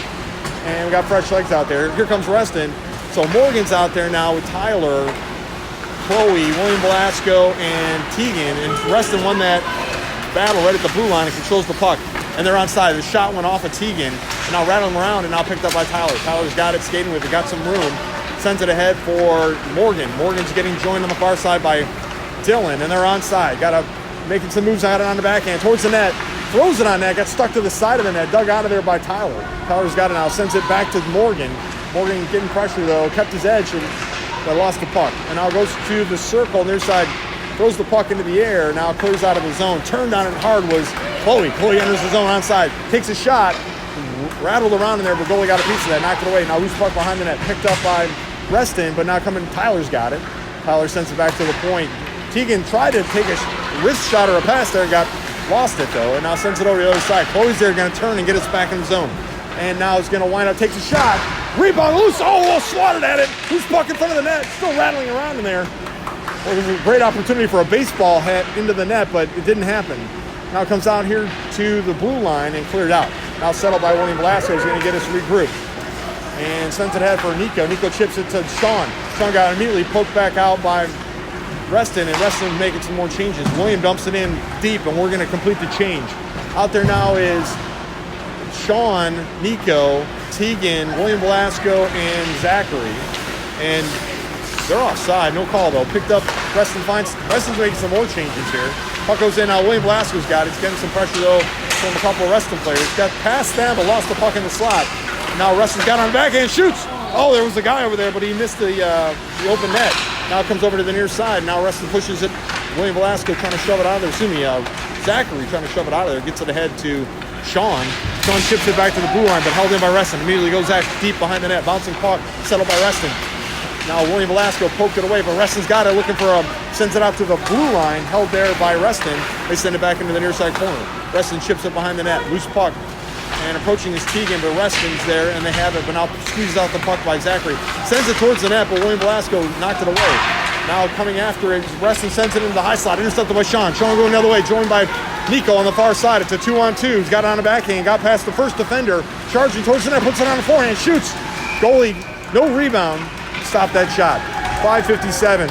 and we got fresh legs out there. Here comes Reston. So Morgan's out there now with Tyler, Chloe, William Velasco, and Tegan. And Reston won that battle right at the blue line and controls the puck. And they're onside. The shot went off of Tegan, and now rattling around and now picked up by Tyler. Tyler's got it, skating with it, got some room. Sends it ahead for Morgan. Morgan's getting joined on the far side by Dylan, and they're onside. Making some moves out on the backhand towards the net. Throws it on net, got stuck to the side of the net, dug out of there by Tyler. Tyler's got it now, sends it back to Morgan. Morgan getting pressure though, kept his edge, but lost the puck. And now goes to the circle near side, throws the puck into the air, now clears out of the zone. Turned on it hard was Chloe. Chloe enters the zone onside, takes a shot, rattled around in there, but goalie got a piece of that, knocked it away. Now loose puck behind the net, picked up by Reston, but now Tyler's got it. Tyler sends it back to the point. Tegan tried to take a wrist shot or a pass there and lost it though, and now sends it over to the other side. Chloe's there, going to turn and get us back in the zone. And now is going to wind up, takes a shot, rebound loose, swatted at it. Loose puck in front of the net, still rattling around in there. Well, it was a great opportunity for a baseball hit into the net, but it didn't happen. Now comes out here to the blue line and cleared out. Now settled by William Velasco, who's going to get us regrouped. And sends it ahead for Nico. Nico chips it to Sean. Sean got immediately poked back out by Reston, and Reston making some more changes. William dumps it in deep, and we're going to complete the change. Out there now is Sean, Nico, Tegan, William Velasco, and Zachary. And they're offside. No call, though. Picked up. Reston's making some more changes here. Puck goes in now. William Velasco's got it. He's getting some pressure, though, from a couple of Reston players. Got past them, but lost the puck in the slot. Now Reston's got on the backhand, shoots. Oh, there was a guy over there, but he missed the open net. Now it comes over to the near side. Now Reston pushes it. William Velasco trying to shove it out of there. Zachary trying to shove it out of there. Gets it ahead to Sean. Sean chips it back to the blue line, but held in by Reston. Immediately goes back deep behind the net. Bouncing puck, settled by Reston. Now William Velasco poked it away, but Reston's got it, looking for sends it out to the blue line, held there by Reston. They send it back into the near side corner. Reston chips it behind the net. Loose puck. and approaching is Teagan, but Reston's there, and they have it, but now squeezes out the puck by Zachary. Sends it towards the net, but William Velasco knocked it away. Now coming after it, Reston sends it into the high slot, intercepted by Sean. Sean going the other way, joined by Nico on the far side. It's a 2-on-2. He's got it on the backhand, got past the first defender, charging towards the net, puts it on the forehand, shoots. Goalie, no rebound, stop that shot. 5:57.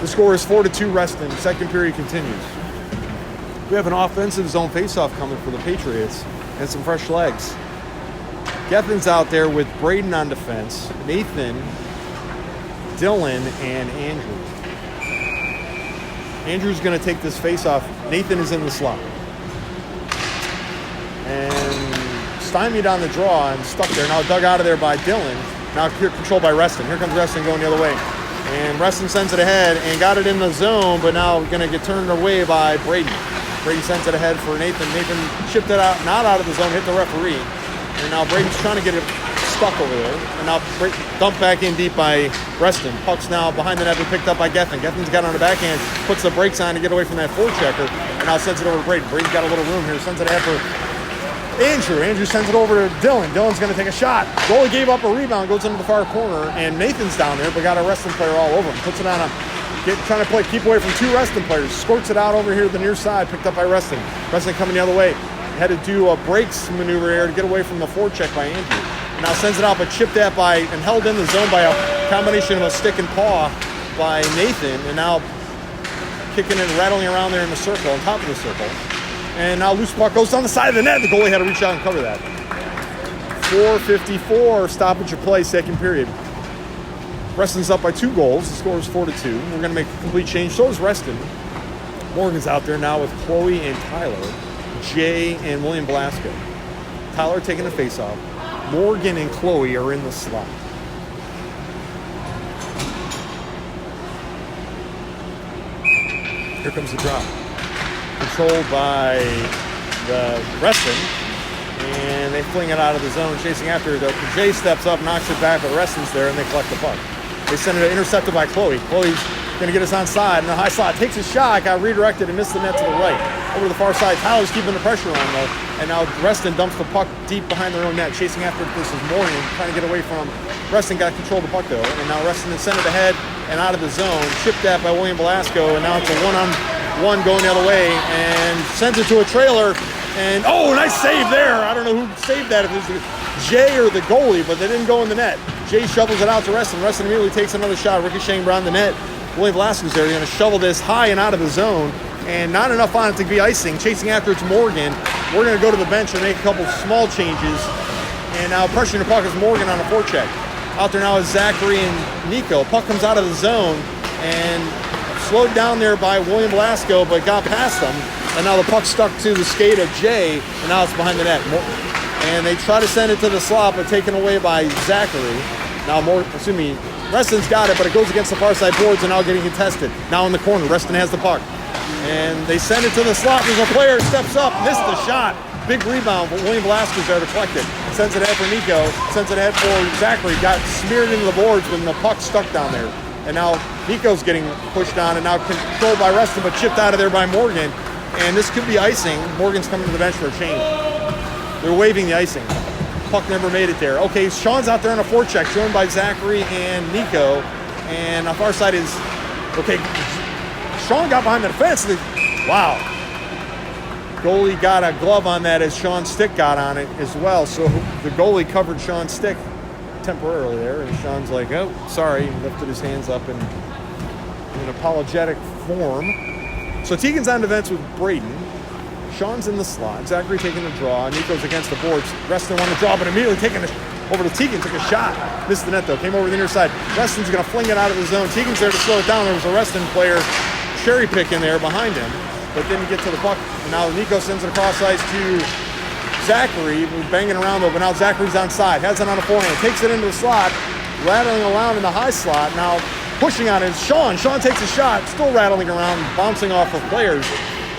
The score is 4-2 Reston. Second period continues. We have an offensive zone faceoff coming for the Patriots and some fresh legs. Gethin's out there with Braden on defense, Nathan, Dylan, and Andrew. Andrew's going to take this faceoff. Nathan is in the slot. And stymied on the draw and stuck there. Now dug out of there by Dylan. Now controlled by Reston. Here comes Reston going the other way. And Reston sends it ahead and got it in the zone, but now going to get turned away by Brady. Brady sends it ahead for Nathan. Nathan shipped it out, not out of the zone, hit the referee. And now Brady's trying to get it stuck over there. And now dumped back in deep by Reston. Puck's now behind the net, but picked up by Gethin. Gethin's got it on the backhand, puts the brakes on to get away from that forechecker, and now sends it over to Brady. Brady's got a little room here, sends it ahead for Andrew. Andrew sends it over to Dylan. Dylan's going to take a shot. Goalie gave up a rebound, goes into the far corner, and Nathan's down there, but got a Reston player all over him. Puts it on a trying to keep away from two Reston players. Squirts it out over here to the near side, picked up by Reston. Reston coming the other way. Had to do a brakes maneuver here to get away from the forecheck by Andrew. Now sends it out, but chipped at by and held in the zone by a combination of a stick and paw by Nathan. And now kicking and rattling around there in the circle, on top of the circle. And now loose puck goes down the side of the net. The goalie had to reach out and cover that. 4:54, stoppage of play, second period. Reston's up by 2 goals. The score is 4-2. We're going to make a complete change. So is Reston. Morgan's out there now with Chloe and Tyler, Jay and William Blasco. Tyler taking the face-off. Morgan and Chloe are in the slot. Here comes the drop. Controlled by the Reston. And they fling it out of the zone, chasing after it. Jay steps up, knocks it back, but Reston's there, and they collect the puck. They send it intercepted by Chloe. Chloe's going to get us on side, and the high slot takes a shot, got redirected and missed the net to the right. Over to the far side, Tyler's keeping the pressure on, though, and now Reston dumps the puck deep behind their own net, chasing after this is Morgan, trying to get away from Reston. Got control of the puck, though, and now Reston is sent it ahead and out of the zone, chipped at by William Velasco, and now it's a one-on-one going the other way, and sends it to a trailer. And, nice save there. I don't know who saved that, if it was Jay or the goalie, but they didn't go in the net. Jay shovels it out to Reston. Reston immediately takes another shot, ricocheting around the net. William Velasco's there. They're going to shovel this high and out of the zone, and not enough on it to be icing. Chasing after it's Morgan. We're going to go to the bench and make a couple small changes. And now pressuring the puck is Morgan on a forecheck. Out there now is Zachary and Nico. Puck comes out of the zone and slowed down there by William Velasco, but got past them. And now the puck stuck to the skate of Jay, and now it's behind the net. And they try to send it to the slot, but taken away by Zachary. Now Reston's got it, but it goes against the far side boards and now getting contested. Now in the corner, Reston has the puck. And they send it to the slot. There's a player steps up, missed the shot. Big rebound, but William Velasco's there to collect it. Sends it ahead for Nico, sends it ahead for Zachary. Got smeared into the boards when the puck stuck down there. And now Nico's getting pushed on and now controlled by Reston, but chipped out of there by Morgan. And this could be icing. Morgan's coming to the bench for a change. They're waving the icing. Puck never made it there. Okay, Sean's out there on a forecheck, joined by Zachary and Nico. And on far side is, Sean got behind the defense. Wow. Goalie got a glove on that as Sean's stick got on it as well. So the goalie covered Sean's stick temporarily there. And Sean's like, oh, sorry. He lifted his hands up in an apologetic form. So Teagan's on defense with Braden. Sean's in the slot. Zachary taking the draw. Nico's against the boards. Reston won the draw, but immediately taking it over to Teagan. Took a shot. Missed the net, though. Came over the near side. Reston's going to fling it out of the zone. Teagan's there to slow it down. There was a Reston player cherry picking there behind him, but didn't get to the puck. And now Nico sends it across ice to Zachary, who's banging around, though, but now Zachary's on side. Has it on a forehand. Takes it into the slot. Rattling around in the high slot. Now pushing on it is Sean. Sean takes a shot. Still rattling around, bouncing off of players.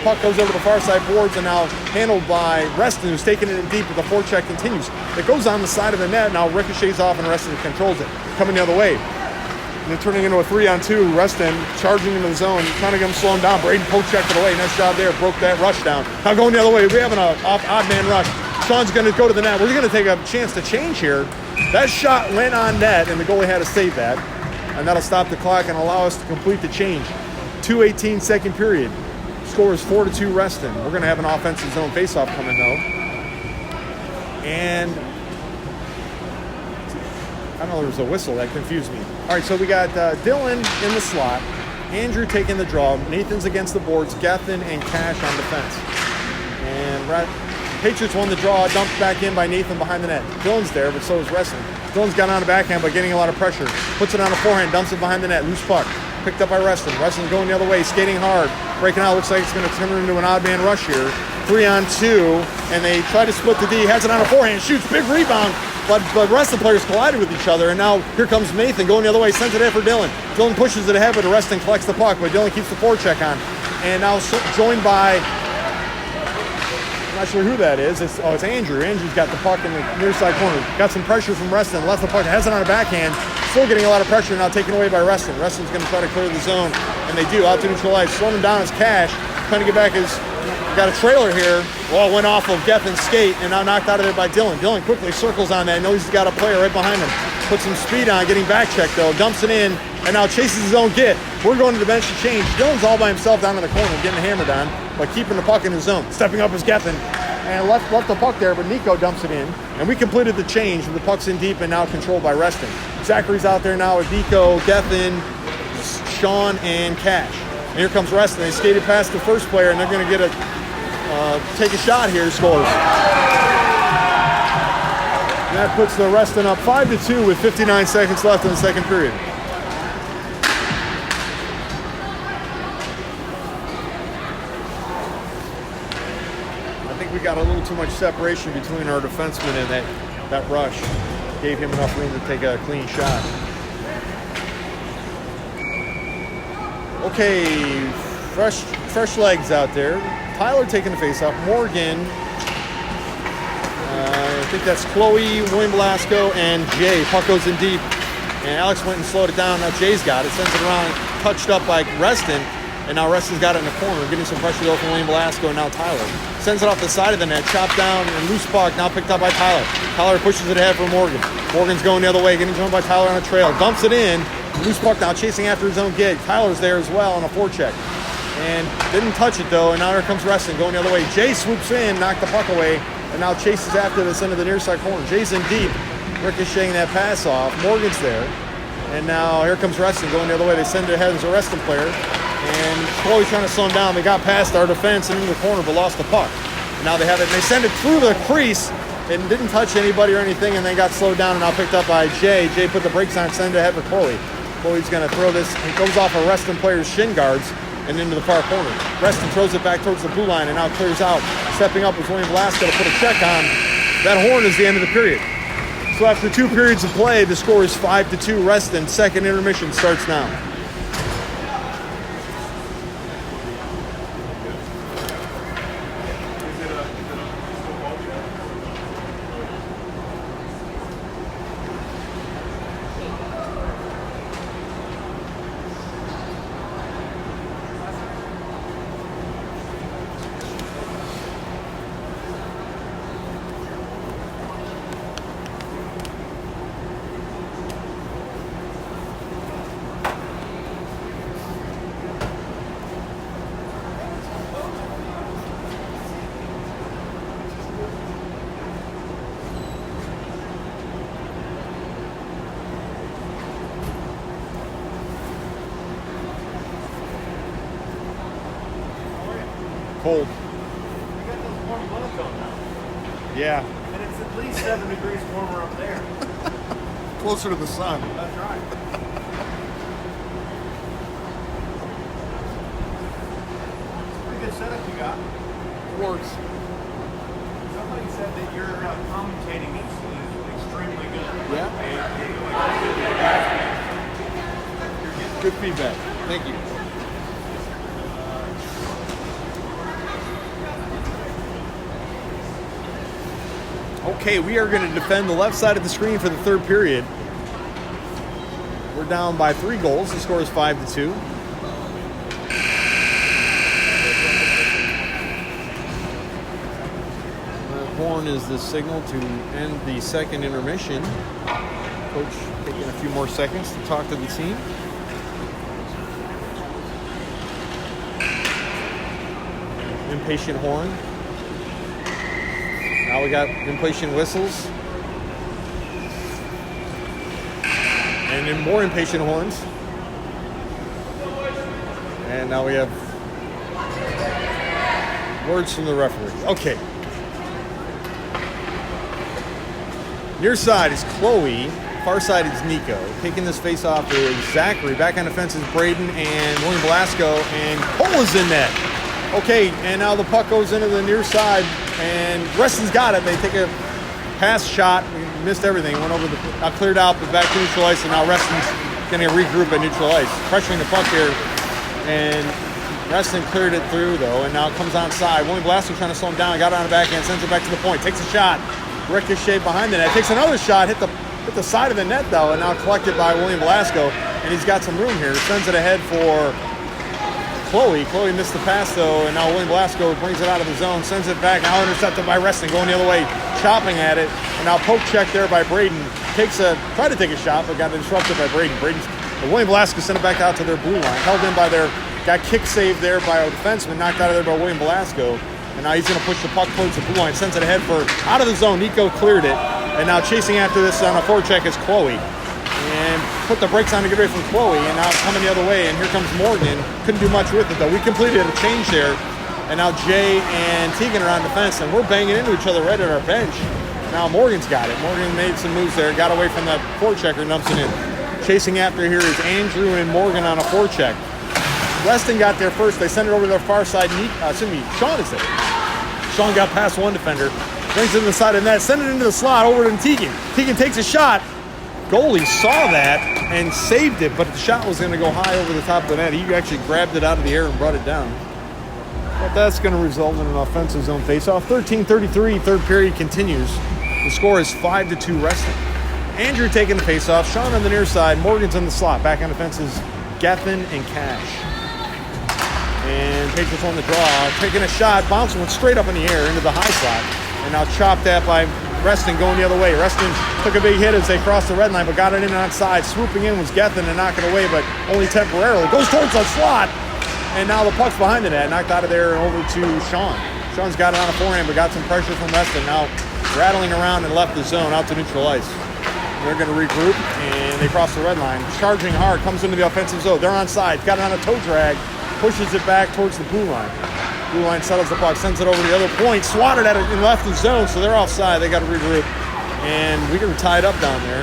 Puck goes over the far side boards and now handled by Reston, who's taking it in deep, but the forecheck continues. It goes on the side of the net, now ricochets off and Reston controls it. Coming the other way. And they're turning into a 3-on-2. Reston charging into the zone, trying to get him slow him down. Braden poke checked it away. Nice job there, broke that rush down. Now going the other way, we have an odd man rush. Sean's going to go to the net. We're going to take a chance to change here. That shot went on net, and the goalie had to save that. And that'll stop the clock and allow us to complete the change. 2:18 second period. Score is 4-2 Reston. We're going to have an offensive zone faceoff coming, though. And I know there was a whistle that confused me. All right, so we got Dylan in the slot, Andrew taking the draw, Nathan's against the boards, Gethin and Cash on defense. And Patriots won the draw, dumped back in by Nathan behind the net. Dylan's there, but so is Reston. Dylan's got on a backhand, but getting a lot of pressure. Puts it on a forehand, dumps it behind the net, loose puck. Picked up by Reston. Reston's going the other way, skating hard. Breaking out, looks like it's going to turn into an odd man rush here. 3-on-2, and they try to split the D. Has it on a forehand, shoots, big rebound. But Reston players collided with each other, and now here comes Nathan going the other way, sends it in for Dylan. Dylan pushes it ahead, but Reston collects the puck, but Dylan keeps the forecheck on. And now joined by, I'm not sure who that is. It's Andrew. Andrew's got the puck in the near side corner. Got some pressure from Reston, left the puck, has it on a backhand. Still getting a lot of pressure, now taken away by Reston. Reston's going to try to clear the zone, and they do, out to neutral ice. Slowing him down is Cash, trying to get back his, got a trailer here. Well, went off of Gethin's skate and now knocked out of there by Dylan. Dylan quickly circles on that. Knows he's got a player right behind him. Puts some speed on, getting back checked though. Dumps it in and now chases his own get. We're going to the bench to change. Dylan's all by himself down in the corner, getting hammered on, but keeping the puck in his zone. Stepping up is Gethin and left the puck there, but Nico dumps it in. And we completed the change. The puck's in deep and now controlled by Reston. Zachary's out there now with Nico, Gethin, Sean, and Cash. And here comes Reston. They skated past the first player, and they're going to get take a shot here. Scores. And that puts the Reston up 5-2 with 59 seconds left in the second period. I think we got a little too much separation between our defensemen, and that rush gave him enough room to take a clean shot. Okay, fresh legs out there. Tyler taking the face-off. Morgan, I think that's Chloe, William Velasco, and Jay. Puck goes in deep, and Alex went and slowed it down. Now Jay's got it, sends it around, touched up by Reston, and now Reston's got it in the corner, getting some pressure though from William Velasco, and now Tyler. Sends it off the side of the net, chopped down, and loose puck, now picked up by Tyler. Tyler pushes it ahead for Morgan. Morgan's going the other way, getting jumped by Tyler on a trail. Dumps it in, loose puck now, chasing after his own gig. Tyler's there as well on a forecheck. And didn't touch it though, and now here comes Reston going the other way. Jay swoops in, knocked the puck away, and now chases after this into the near side corner. Jay's in deep, ricocheting that pass off. Morgan's there, and now here comes Reston going the other way. They send it ahead as a Reston player, and Chloe's trying to slow him down. They got past our defense and into the corner, but lost the puck. And now they have it, and they send it through the crease, and didn't touch anybody or anything, and then got slowed down and now picked up by Jay. Jay put the brakes on, send it ahead for Chloe. Chloe's going to throw this, it goes off a Reston player's shin guards and into the far corner. Reston throws it back towards the blue line and now clears out. Stepping up with William Velasco to put a check on. That horn is the end of the period. So after 2 periods of play, the score is 5-2 Reston. Second intermission starts now. Cold. We got those warm monotone now. Yeah. And it's at least 7 degrees warmer up there. Closer to the sun. That's right. Pretty good setup you got. Works. Somebody said that your commentating is extremely good. Yeah. Good feedback. Thank you. Okay, we are going to defend the left side of the screen for the third period. We're down by 3 goals. The score is 5-2. horn is the signal to end the second intermission. Coach taking a few more seconds to talk to the team. Impatient horn. Now we got impatient whistles. And then more impatient horns. And now we have words from the referee. Okay. Near side is Chloe. Far side is Nico. Taking this face off is Zachary. Back on the fence is Braden and William Velasco. And Cole is in net. Okay, and now the puck goes into the near side. And Reston's got it. They take a pass shot. We missed everything. Went over the... cleared out, but back to neutral ice. And now Reston's going to regroup at neutral ice. Pressuring the puck here. And Reston cleared it through, though, and now it comes onside. William Velasco trying to slow him down. Got it on the backhand, sends it back to the point. Takes a shot. Ricochet behind the net. Takes another shot. Hit the side of the net, though, and now collected by William Velasco. And he's got some room here. Sends it ahead for Chloe. Chloe missed the pass, though, and now William Velasco brings it out of the zone. Sends it back. Now intercepted by Reston. Going the other way. Chopping at it. And now poke check there by Braden. Tried to take a shot, but got interrupted by Braden. William Velasco sent it back out to their blue line. Held in by got kick saved there by a defenseman. Knocked out of there by William Velasco. And now he's going to push the puck towards the blue line. Sends it ahead out of the zone. Nico cleared it. And now chasing after this on a forecheck is Chloe. And put the brakes on to get away from Chloe. And now coming the other way. And here comes Morgan. Couldn't do much with it, though. We completed a change there. And now Jay and Tegan are on defense. And we're banging into each other right at our bench. Now Morgan's got it. Morgan made some moves there. Got away from that forechecker. Dumps it in. Chasing after here is Andrew and Morgan on a forecheck. Reston got there first. They send it over to their far side. Sean is there. Sean got past one defender. Brings it to the side of the net. Send it into the slot over to Tegan. Tegan takes a shot. Goalie saw that and saved it, but the shot was going to go high over the top of the net. He actually grabbed it out of the air and brought it down. But that's going to result in an offensive zone faceoff. 13:33, third period continues. The score is 5-2 Reston. Andrew taking the faceoff. Sean on the near side. Morgan's on the slot. Back on the fences, Gethin and Cash. And Patriots on the draw. Taking a shot. Bouncing one straight up in the air into the high slot. And now chopped at by Reston going the other way. Reston took a big hit as they crossed the red line, but got it in onside. Swooping in was Gethin and knocked it away, but only temporarily. Goes towards the slot. And now the puck's behind the net. Knocked out of there and over to Sean. Sean's got it on a forehand, but got some pressure from Reston. Now rattling around and left the zone out to neutral ice. They're going to regroup, and they cross the red line. Charging hard, comes into the offensive zone. They're onside. Got it on a toe drag. Pushes it back towards the blue line. Blue line settles the puck, sends it over to the other point. Swatted at it and left the zone, so they're offside. They got to regroup. And we are tied up down there.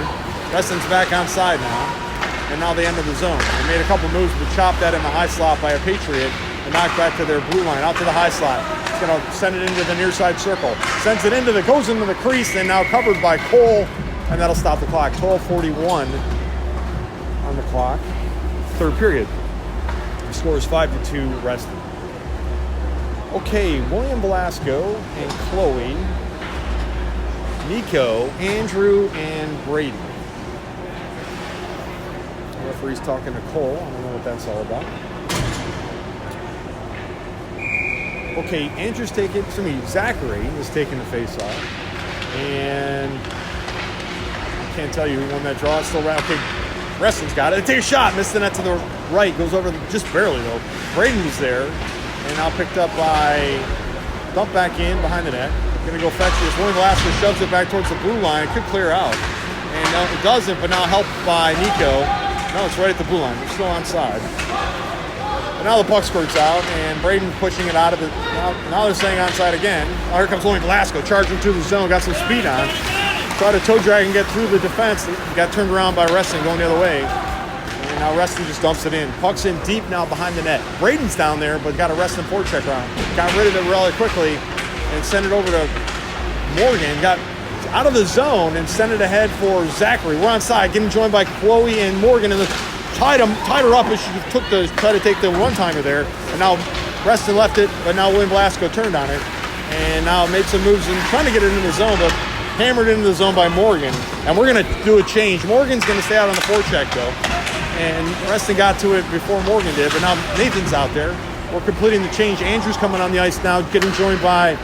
Reston's back onside now. And now they enter the zone. They made a couple moves, but chopped that in the high slot by a Patriot and knocked back to their blue line, out to the high slot. It's going to send it into the near side circle. Sends it goes into the crease, and now covered by Cole. And that'll stop the clock. 12:41 on the clock. Third period. The score is 5-2 Reston. Okay, William Velasco and Chloe, Nico, Andrew, and Brady. The referee's talking to Cole. I don't know what that's all about. Okay, Zachary is taking the face-off. And I can't tell you who won that draw. It's still around. Okay, Reston's got it. They take a shot. Missed the net to the right. Goes over just barely, though. Braden's there. And now picked up by... Dump back in behind the net. Going to go fetch this. William Velasco shoves it back towards the blue line. It could clear out. And now it doesn't, but now helped by Nico. No, it's right at the blue line. They're still onside. And now the puck squirts out, and Braden pushing it out of the... Now they're saying onside again. Oh, here comes William Velasco. Charging through the zone. Got some speed on. Tried to toe drag and get through the defense. Got turned around by Reston going the other way. And now Reston just dumps it in. Puck's in deep now behind the net. Braden's down there, but got a Reston forecheck round. Got rid of it really quickly and sent it over to Morgan. Got out of the zone and sent it ahead for Zachary. We're onside, getting joined by Chloe and Morgan. And tied her up as she tried to take the one-timer there. And now Reston left it, but now William Velasco turned on it. And now made some moves and trying to get it into the zone, but hammered into the zone by Morgan. And we're going to do a change. Morgan's going to stay out on the forecheck, though. And Reston got to it before Morgan did, but now Nathan's out there. We're completing the change. Andrew's coming on the ice now, getting joined by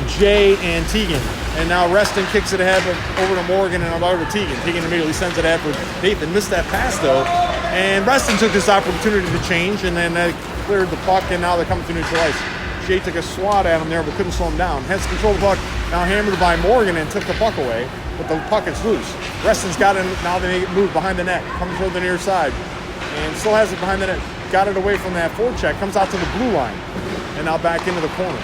Jay and Tegan. And now Reston kicks it ahead over to Morgan and over to Tegan. Tegan immediately sends it ahead for Nathan. Missed that pass though. And Reston took this opportunity to change, and then they cleared the puck, and now they're coming to neutral ice. Jay took a swat at him there, but couldn't slow him down. Has control of the puck, now hammered by Morgan and took the puck away, but the puck is loose. Reston's got it, now they make it move behind the net, comes toward the near side, and still has it behind the net. Got it away from that forecheck, comes out to the blue line, and now back into the corner.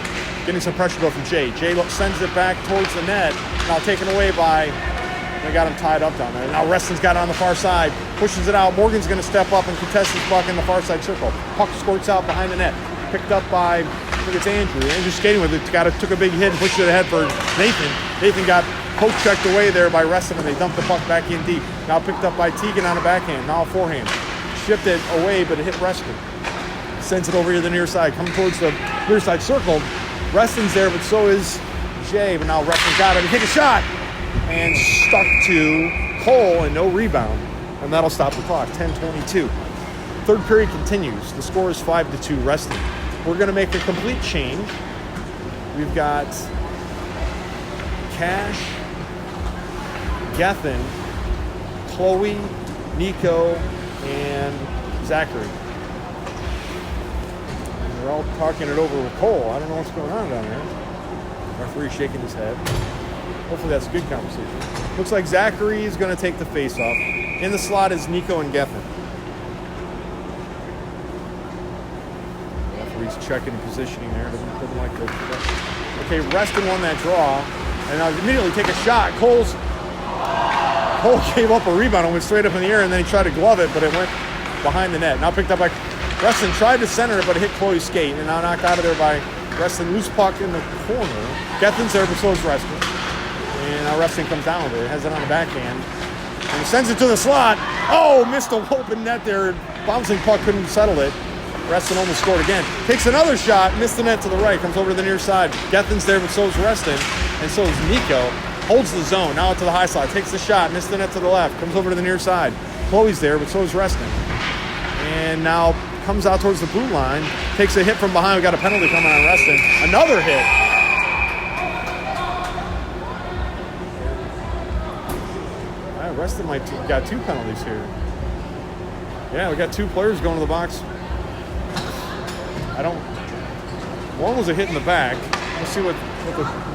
Getting some pressure though from Jay. Jay sends it back towards the net, now taken away by, they got him tied up down there. Now Reston's got it on the far side, pushes it out. Morgan's gonna step up and contest this puck in the far side circle. Puck squirts out behind the net. Picked up by, I think it's Andrew. Andrew skating with it, took a big hit and pushed it ahead for Nathan. Nathan got poke checked away there by Reston, and they dumped the puck back in deep. Now picked up by Tegan on a backhand, now a forehand. Shipped it away, but it hit Reston. Sends it over to the near side, coming towards the near side circle. Reston's there, but so is Jay, but now Reston's got it. He take a shot, and stuck to Cole, and no rebound. And that'll stop the clock, 10:22. Third period continues. The score is 5-2 Reston. We're going to make a complete change. We've got Cash, Gethin, Chloe, Nico, and Zachary. And they're all talking it over with Cole. I don't know what's going on down there. Referee shaking his head. Hopefully that's a good conversation. Looks like Zachary is going to take the face-off. In the slot is Nico and Gethin. Referee's checking and positioning there. Doesn't like the... Okay, Reston won that draw. And now immediately take a shot. Cole gave up a rebound and went straight up in the air, and then he tried to glove it, but it went behind the net. Now picked up by Reston. Tried to center it, but it hit Chloe's skate, and now knocked out of there by Reston. Loose puck in the corner. Gethin's there, but so is Reston. And now Reston comes down with it. Has it on the backhand. And sends it to the slot. Oh, missed a open net there. Bouncing puck, couldn't settle it. Reston almost scored again. Takes another shot, missed the net to the right, comes over to the near side. Gethin's there, but so is Reston, and so is Nico. Holds the zone, now out to the high slot. Takes the shot, missed the net to the left, comes over to the near side. Chloe's there, but so is Reston. And now comes out towards the blue line. Takes a hit from behind. We got a penalty coming on Reston. Another hit. Reston might got two penalties here. Yeah, we got two players going to the box. One was a hit in the back. Let's see what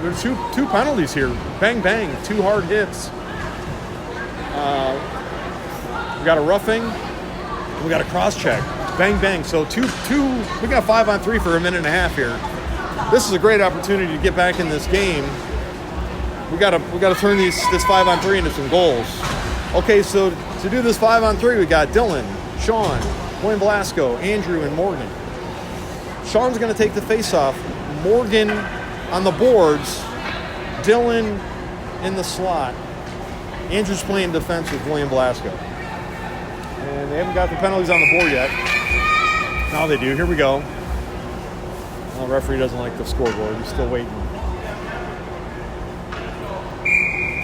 there's two penalties here. Bang, bang, two hard hits. We got a roughing. We got a cross check. Bang, bang. So two. We got 5-on-3 for a minute and a half here. This is a great opportunity to get back in this game. We got to turn this 5-on-3 into some goals. Okay, so to do this 5-on-3, we got Dylan, Sean, William Blasco, Andrew, and Morgan. Sean's going to take the face-off. Morgan on the boards. Dylan in the slot. Andrew's playing defense with William Blasco. And they haven't got the penalties on the board yet. Now they do. Here we go. Well, the referee doesn't like the scoreboard. He's still waiting.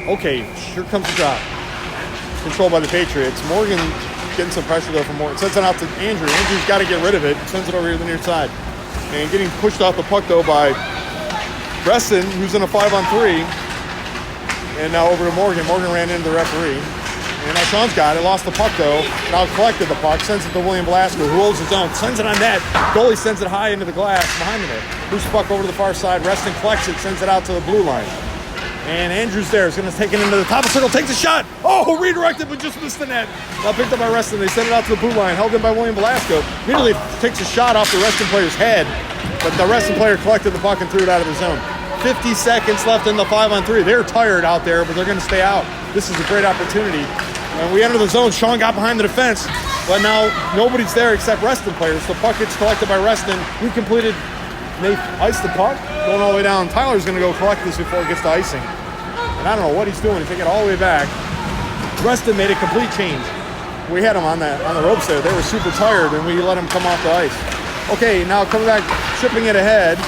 Okay, here comes the drop. Controlled by the Patriots. Morgan getting some pressure though from Morgan. Sends it out to Andrew. Andrew's got to get rid of it. Sends it over here to the near side. And getting pushed off the puck though by Reston, who's in a 5-on-3. And now over to Morgan. Morgan ran into the referee. And now Sean's got it. Lost the puck though. Now collected the puck. Sends it to William Blasco, who holds his own. Sends it on net. Goalie sends it high into the glass behind the net. Loose puck over to the far side. Reston collects it. Sends it out to the blue line. And Andrews there is going to take it into the top of the circle. Takes a shot. Oh, redirected, but just missed the net. Now picked up by Reston. They send it out to the blue line. Held in by William Blasco. Immediately takes a shot off the Reston player's head. But the Reston player collected the puck and threw it out of the zone. 50 seconds left in the 5-on-3. They're tired out there, but they're going to stay out. This is a great opportunity. And we enter the zone. Sean got behind the defense. But now nobody's there except Reston players. The puck gets collected by Reston. We completed. They iced the puck. Going all the way down. Tyler's going to go collect this before it gets to icing. And I don't know what he's doing. He's taking it all the way back. Reston made a complete change. We had them on the ropes there. They were super tired, and we let them come off the ice. Okay, now coming back, chipping it ahead,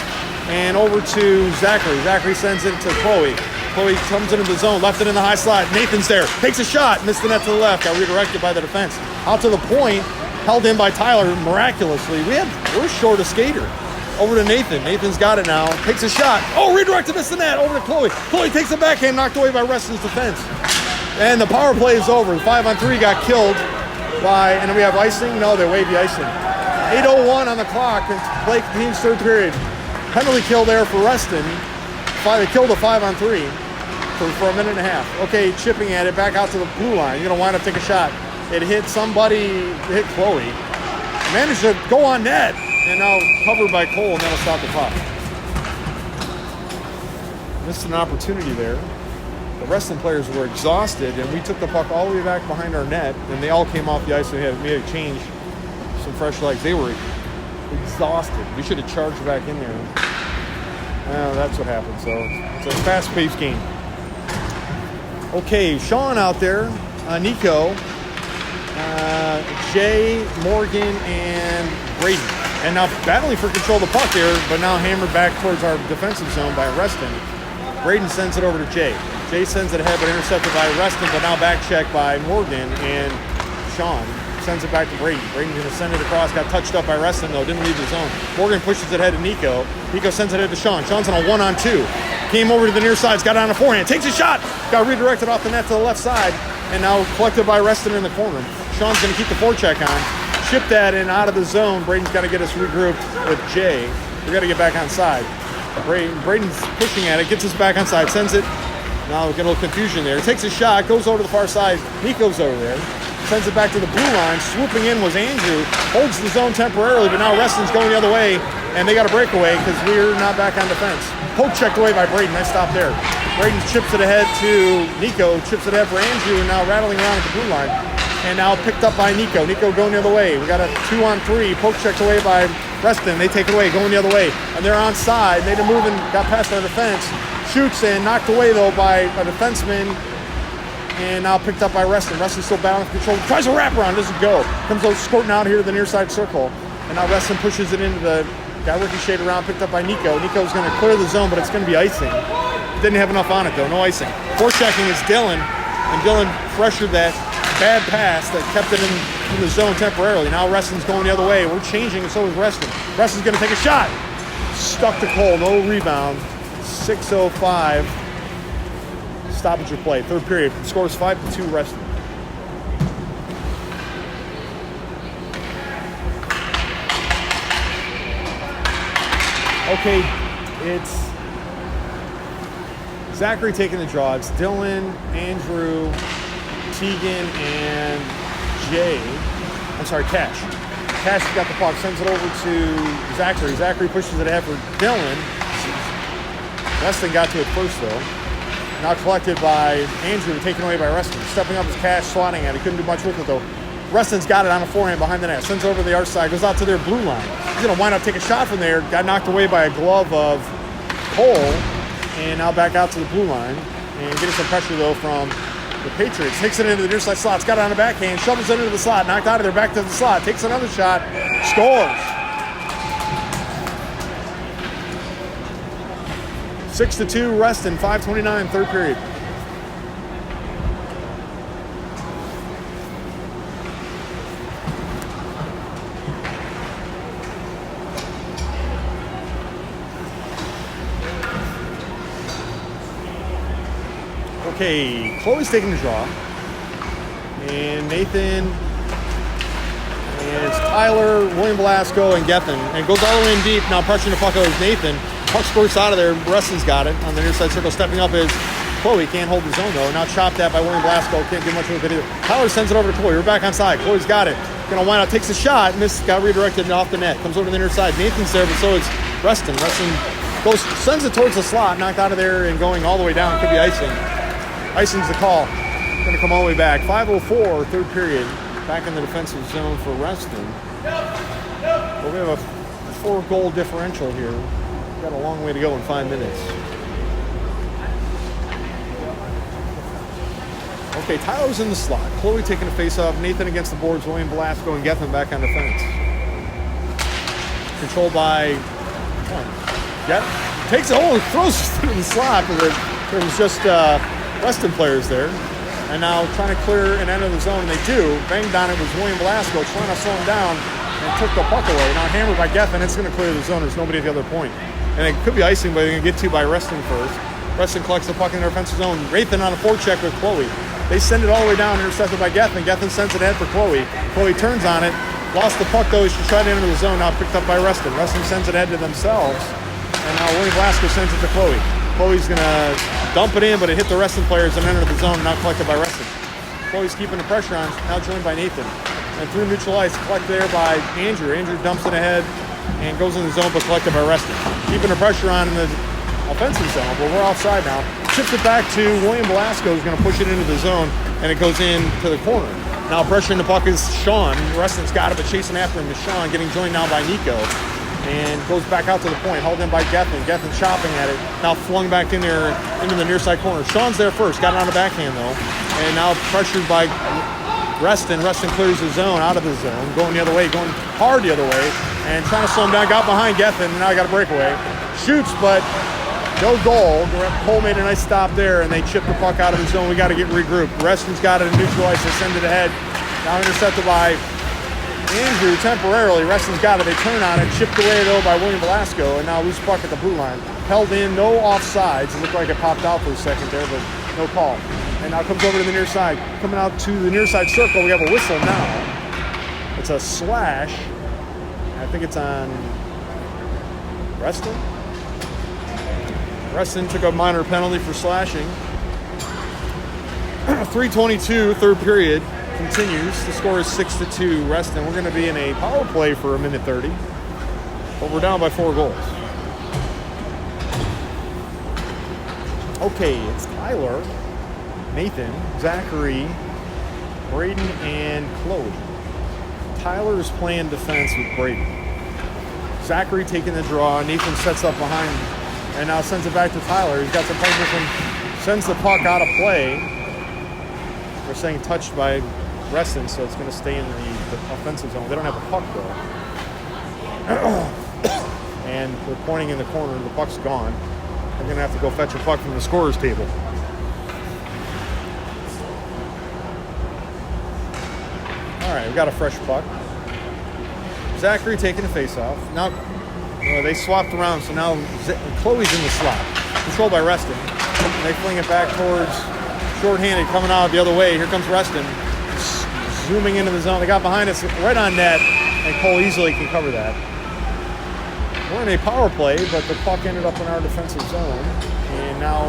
and over to Zachary. Zachary sends it to Chloe. Chloe comes into the zone, left it in the high slot. Nathan's there, takes a shot, missed the net to the left, got redirected by the defense. Out to the point, held in by Tyler miraculously. We're short a skater. Over to Nathan. Nathan's got it now. Takes a shot. Oh, redirected, missed the net. Over to Chloe. Chloe takes a backhand, knocked away by Reston's defense. And the power play is over. The 5-on-3 got killed by, and then we have icing. No, they waved the icing. 8:01 on the clock. And play continues third period. Penalty kill there for Reston. They killed a 5-on-3 for a minute and a half. Okay, chipping at it, back out to the blue line. You're going to wind up taking a shot. It hit somebody, it hit Chloe. Managed to go on net, and now covered by Cole, and that'll stop the puck. Missed an opportunity there. The Reston players were exhausted, and we took the puck all the way back behind our net, and they all came off the ice, and we had to change some fresh legs. They were exhausted. We should have charged back in there. Well, that's what happened. So it's a fast-paced game. Okay, Sean out there, Nico, Jay, Morgan, and Braden. And now battling for control of the puck here, but now hammered back towards our defensive zone by Reston. Braden sends it over to Jay. Jay sends it ahead, but intercepted by Reston, but now back checked by Morgan, and Sean sends it back to Braden. Braden's going to send it across, got touched up by Reston, though, didn't leave the zone. Morgan pushes it ahead to Nico. Nico sends it ahead to Sean. Sean's on a 1-on-2. Came over to the near side, got on a forehand, takes a shot, got redirected off the net to the left side, and now collected by Reston in the corner. Sean's going to keep the forecheck on, chip that in out of the zone. Braden's got to get us regrouped with Jay. We got to get back on side. Braden's pushing at it, gets us back on side, sends it. Now we get a little confusion there. Takes a shot, goes over to the far side. Nico's over there. Sends it back to the blue line. Swooping in was Andrew. Holds the zone temporarily, but now Reston's going the other way, and they got a breakaway because we're not back on defense. Poke checked away by Braden. Nice stop there. Braden chips it ahead to Nico. Chips it ahead for Andrew, and now rattling around at the blue line. And now picked up by Nico. Nico going the other way. We got a 2-on-3. Poke checked away by Reston. They take it away, going the other way. And they're on side. Made a move and got past our defense. Shoots and knocked away, though, by a defenseman. And now picked up by Reston. Reston's still battling for control. Tries a wraparound, doesn't go. Comes out squirting out here to the near side circle. And now Reston pushes it into the, got ricocheted around, picked up by Nico. Nico's going to clear the zone, but it's going to be icing. Didn't have enough on it, though. No icing. Forechecking is Dylan. And Dylan pressured that bad pass that kept it in the zone temporarily. Now Reston's going the other way. We're changing, and so is Reston. Reston's going to take a shot. Stuck to Cole. No rebound. 6:05. Stoppage of play. Third period. Scores 5-2 Reston. Okay, it's Zachary taking the draw. It's Dylan, Andrew, Tegan, and Jay. I'm sorry, Cash. Cash has got the puck, sends it over to Zachary. Zachary pushes it ahead for Dylan. Reston got to it first, though. Now collected by Andrew, taken away by Reston. Stepping up as Cash, swatting at it. Couldn't do much with it, though. Reston's got it on a forehand behind the net. Sends it over to the arch side, goes out to their blue line. He's going to wind up taking a shot from there. Got knocked away by a glove of Cole. And now back out to the blue line. And getting some pressure, though, from the Patriots. Takes it into the near side slot. It's got it on the backhand. Shovels it into the slot. Knocked out of there. Back to the slot. Takes another shot. Scores. 6-2 Reston. 5:29 third period. Okay, Chloe's taking the draw. And Nathan, and it's Tyler, William Velasco, and Gethin. And goes all the way in deep. Now pressuring the puck out is Nathan. Puck squirts out of there. Reston's got it on the near side circle. Stepping up is Chloe. Can't hold the zone, though. Now chopped at by William Velasco. Can't do much with it either. Tyler sends it over to Chloe. We're back on side. Chloe's got it. Gonna wind up, takes a shot. Missed, got redirected off the net. Comes over to the near side. Nathan's there, but so is Reston. Reston goes, sends it towards the slot. Knocked out of there and going all the way down. Could be icing. Icing's the call. Going to come all the way back. 5:04, third period. Back in the defensive zone for Reston. But we have a 4-goal differential here. We've got a long way to go in 5 minutes. Okay, Tyler's in the slot. Chloe taking a face-off. Nathan against the boards. William Velasco and Gethin back on defense. Controlled by takes it. Oh, throws it into the slot. But there was just Reston players there. And now trying to clear and enter the zone, and they do. Banged on it was William Velasco, trying to slow him down. and took the puck away. Now hammered by Geffen, it's going to clear the zone. There's nobody at the other point. And it could be icing, but they're going to get to by Reston first. Reston collects the puck in their offensive zone. Rathan on a forecheck with Chloe. They send it all the way down, intercepted by Geffen. Geffen sends it ahead for Chloe. Chloe turns on it. Lost the puck though. She tried to enter the zone. Now picked up by Reston. Reston sends it ahead to themselves. And now William Blasco sends it to Chloe. Chloe's going to dump it in, but it hit the Reston players and entered the zone, not collected by Reston. Chloe's keeping the pressure on, now joined by Nathan. And through neutral ice, collected there by Andrew. Andrew dumps it ahead and goes in the zone, but collected by Reston. Keeping the pressure on in the offensive zone, but we're offside now. Chips it back to William Velasco, who's going to push it into the zone, and it goes into the corner. Now pressuring the puck is Sean. Reston's got it, but chasing after him is Sean, getting joined now by Nico. And goes back out to the point, held in by Geffen. Geffen chopping at it, now flung back in there into the near side corner. Sean's there first, got it on the backhand though. And now pressured by Reston. Reston clears the zone, out of the zone, going the other way, going hard the other way, and trying to slow him down. Got behind Geffen, and now he got a breakaway. Shoots, but no goal. Cole made a nice stop there, and they chip the puck out of the zone. We got to get regrouped. Reston's got it in neutral ice. They send it ahead. Now intercepted by Andrew temporarily. Reston's got it. They turn on it. Chipped away, though, by William Velasco, and now loose puck at the blue line. Held in, no offsides. It looked like it popped out for a second there, but no call. And now comes over to the near side. Coming out to the near side circle, we have a whistle now. It's a slash. I think it's on Reston. Reston took a minor penalty for slashing. 3:22, third period continues. The score is 6-2 Reston. We're going to be in a power play for a minute 30, but we're down by 4 goals. Okay, it's Tyler, Nathan, Zachary, Braden, and Chloe. Tyler is playing defense with Braden. Zachary taking the draw. Nathan sets up behind and now sends it back to Tyler. He's got some pressure, sends the puck out of play. We're saying touched by Reston, so it's going to stay in the offensive zone. They don't have a puck though. And they're pointing in the corner. The puck's gone. They're going to have to go fetch a puck from the scorer's table. All right, we got a fresh puck. Zachary taking the face-off. Now they swapped around, so now Chloe's in the slot. Controlled by Reston. And they fling it back towards short-handed, coming out the other way. Here comes Reston. Zooming into the zone. They got behind us right on net, and Cole easily can cover that. We're in a power play, but the puck ended up in our defensive zone. And now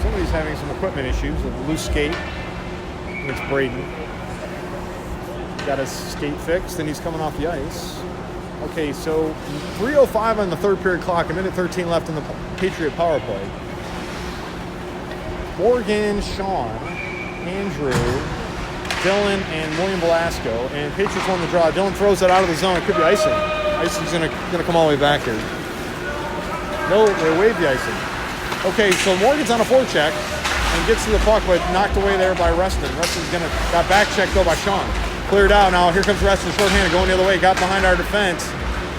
somebody's having some equipment issues, a loose skate. And it's Braden. Got his skate fixed, and he's coming off the ice. Okay, so 3:05 on the third period clock, a minute 13 left in the Patriot power play. Morgan, Sean, Andrew, Dylan, and William Velasco, and Patriots won the draw. Dylan throws it out of the zone. It could be icing. Icing's gonna come all the way back here. No, they waved the icing. Okay, so Morgan's on a forecheck and gets to the puck, but knocked away there by Reston. Reston's got back checked though by Sean. Cleared out. Now here comes Reston shorthanded, going the other way. Got behind our defense,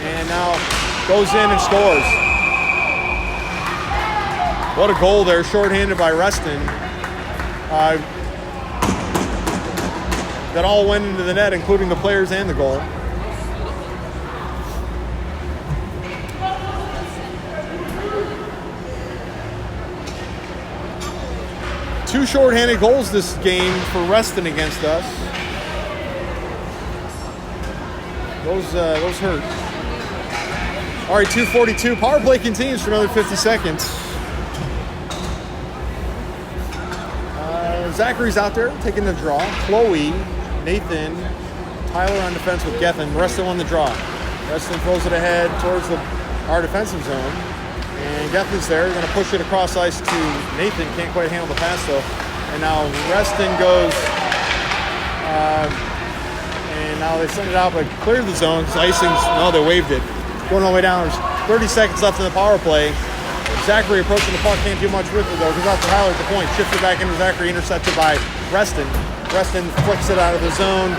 and now goes in and scores. What a goal there, shorthanded by Reston. That all went into the net, including the players and the goal. Two shorthanded goals this game for Reston against us. Those hurt. All right, 2:42. Power play continues for another 50 seconds. Zachary's out there taking the draw. Chloe, Nathan, Tyler on defense with Geffen. Reston won the draw. Reston throws it ahead towards our defensive zone. And Geffen's there. They're going to push it across ice to Nathan. Can't quite handle the pass, though. And now Reston goes... and now they send it out, but cleared the zone. Icing's... No, they waved it. Going all the way down. There's 30 seconds left in the power play. Zachary approaching the puck, can't do much with it though. Goes out to Tyler at the point, shifts it back into Zachary, intercepted by Reston. Reston flicks it out of the zone,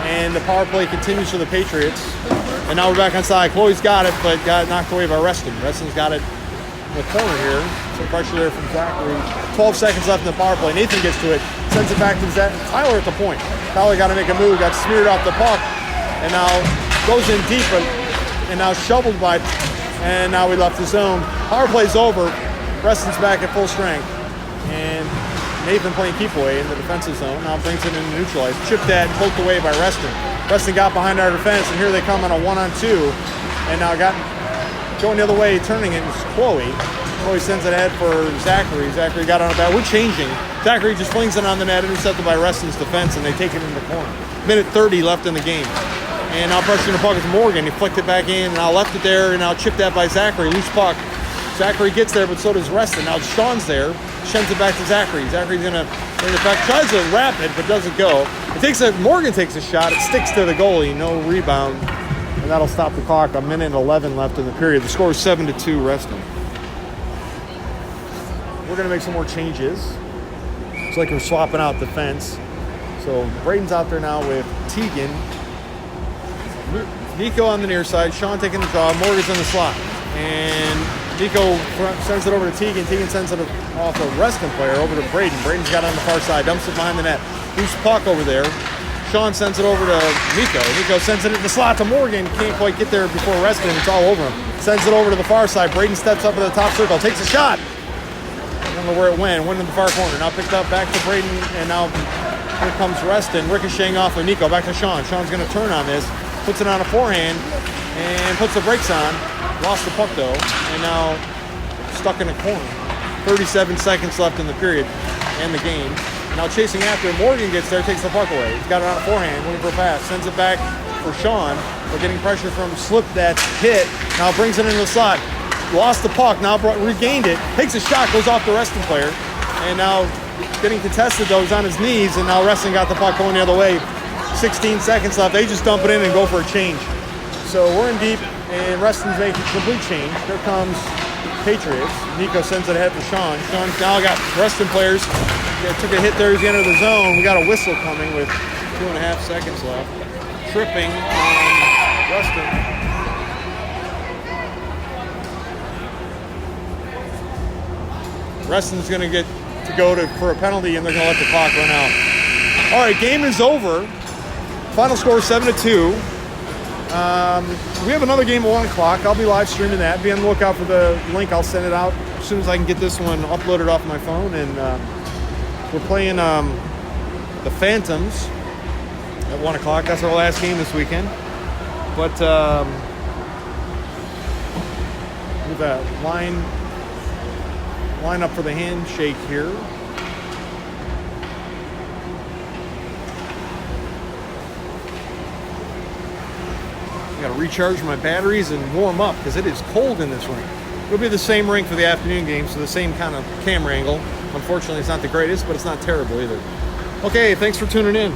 and the power play continues for the Patriots. And now we're back on side. Chloe's got it, but got knocked away by Reston. Reston's got it in the corner here. Some pressure there from Zachary. 12 seconds left in the power play. Nathan gets to it, sends it back to Tyler at the point. Tyler got to make a move, got smeared off the puck, and now goes in deep, and now shoveled by, and now we left the zone. Power play's over. Reston's back at full strength. And Nathan playing keep away in the defensive zone. Now brings it in neutralized. Chipped that, poked away by Reston. Reston got behind our defense, and here they come on a 1-on-2. And now going the other way, turning it, is Chloe. Chloe sends it ahead for Zachary. Zachary got on a bat. We're changing. Zachary just flings it on the net, intercepted by Reston's defense, and they take it in the corner. Minute 30 left in the game. And now pressing the puck is Morgan. He flicked it back in, and now left it there, and now chipped that by Zachary. Loose puck. Zachary gets there, but so does Reston. Now Sean's there. Sends it back to Zachary. Zachary's going to bring it back. Tries to wrap it, but doesn't go. Morgan takes a shot. It sticks to the goalie. No rebound. And that'll stop the clock. A minute and 11 left in the period. The score is 7-2 Reston. We're going to make some more changes. It's like we're swapping out defense. So Braden's out there now with Tegan. Nico on the near side. Sean taking the draw. Morgan's in the slot. And Nico sends it over to Tegan. Tegan sends it off a Reston player over to Braden. Braden's got it on the far side. Dumps it behind the net. Loose puck over there. Sean sends it over to Nico. Nico sends it in the slot to Morgan. Can't quite get there before Reston. It's all over him. Sends it over to the far side. Braden steps up in the top circle. Takes a shot. I don't know where it went. Went in the far corner. Now picked up back to Braden. And now here comes Reston. Ricocheting off of Nico. Back to Sean. Sean's going to turn on this. Puts it on a forehand. And puts the brakes on. Lost the puck though. And now stuck in a corner. 37 seconds left in the period and the game. Now chasing after him. Morgan gets there, takes the puck away. He's got it on a forehand, looking for a pass. Sends it back for Sean. We're getting pressure from Slip that's hit. Now brings it into the slot. Lost the puck, now regained it. Takes a shot, goes off the Reston player. And now getting contested though, he's on his knees. And now Reston got the puck going the other way. 16 seconds left. They just dump it in and go for a change. So we're in deep, and Reston's making a complete change. Here comes Patriots. Nico sends it ahead for Sean. Sean now got Reston players. Yeah, took a hit there as he entered the zone. We got a whistle coming with 2.5 seconds left. Tripping on Reston. Reston's going to get to go for a penalty, and they're going to let the clock run out. All right, game is over. Final score 7-2. We have another game at 1 o'clock. I'll be live streaming that. Be on the lookout for the link. I'll send it out as soon as I can get this one uploaded off my phone. And we're playing the Phantoms at 1 o'clock. That's our last game this weekend. But with that line up for the handshake here. I got to recharge my batteries and warm up because it is cold in this rink. It'll be the same rink for the afternoon game, so the same kind of camera angle. Unfortunately, it's not the greatest, but it's not terrible either. Okay, thanks for tuning in.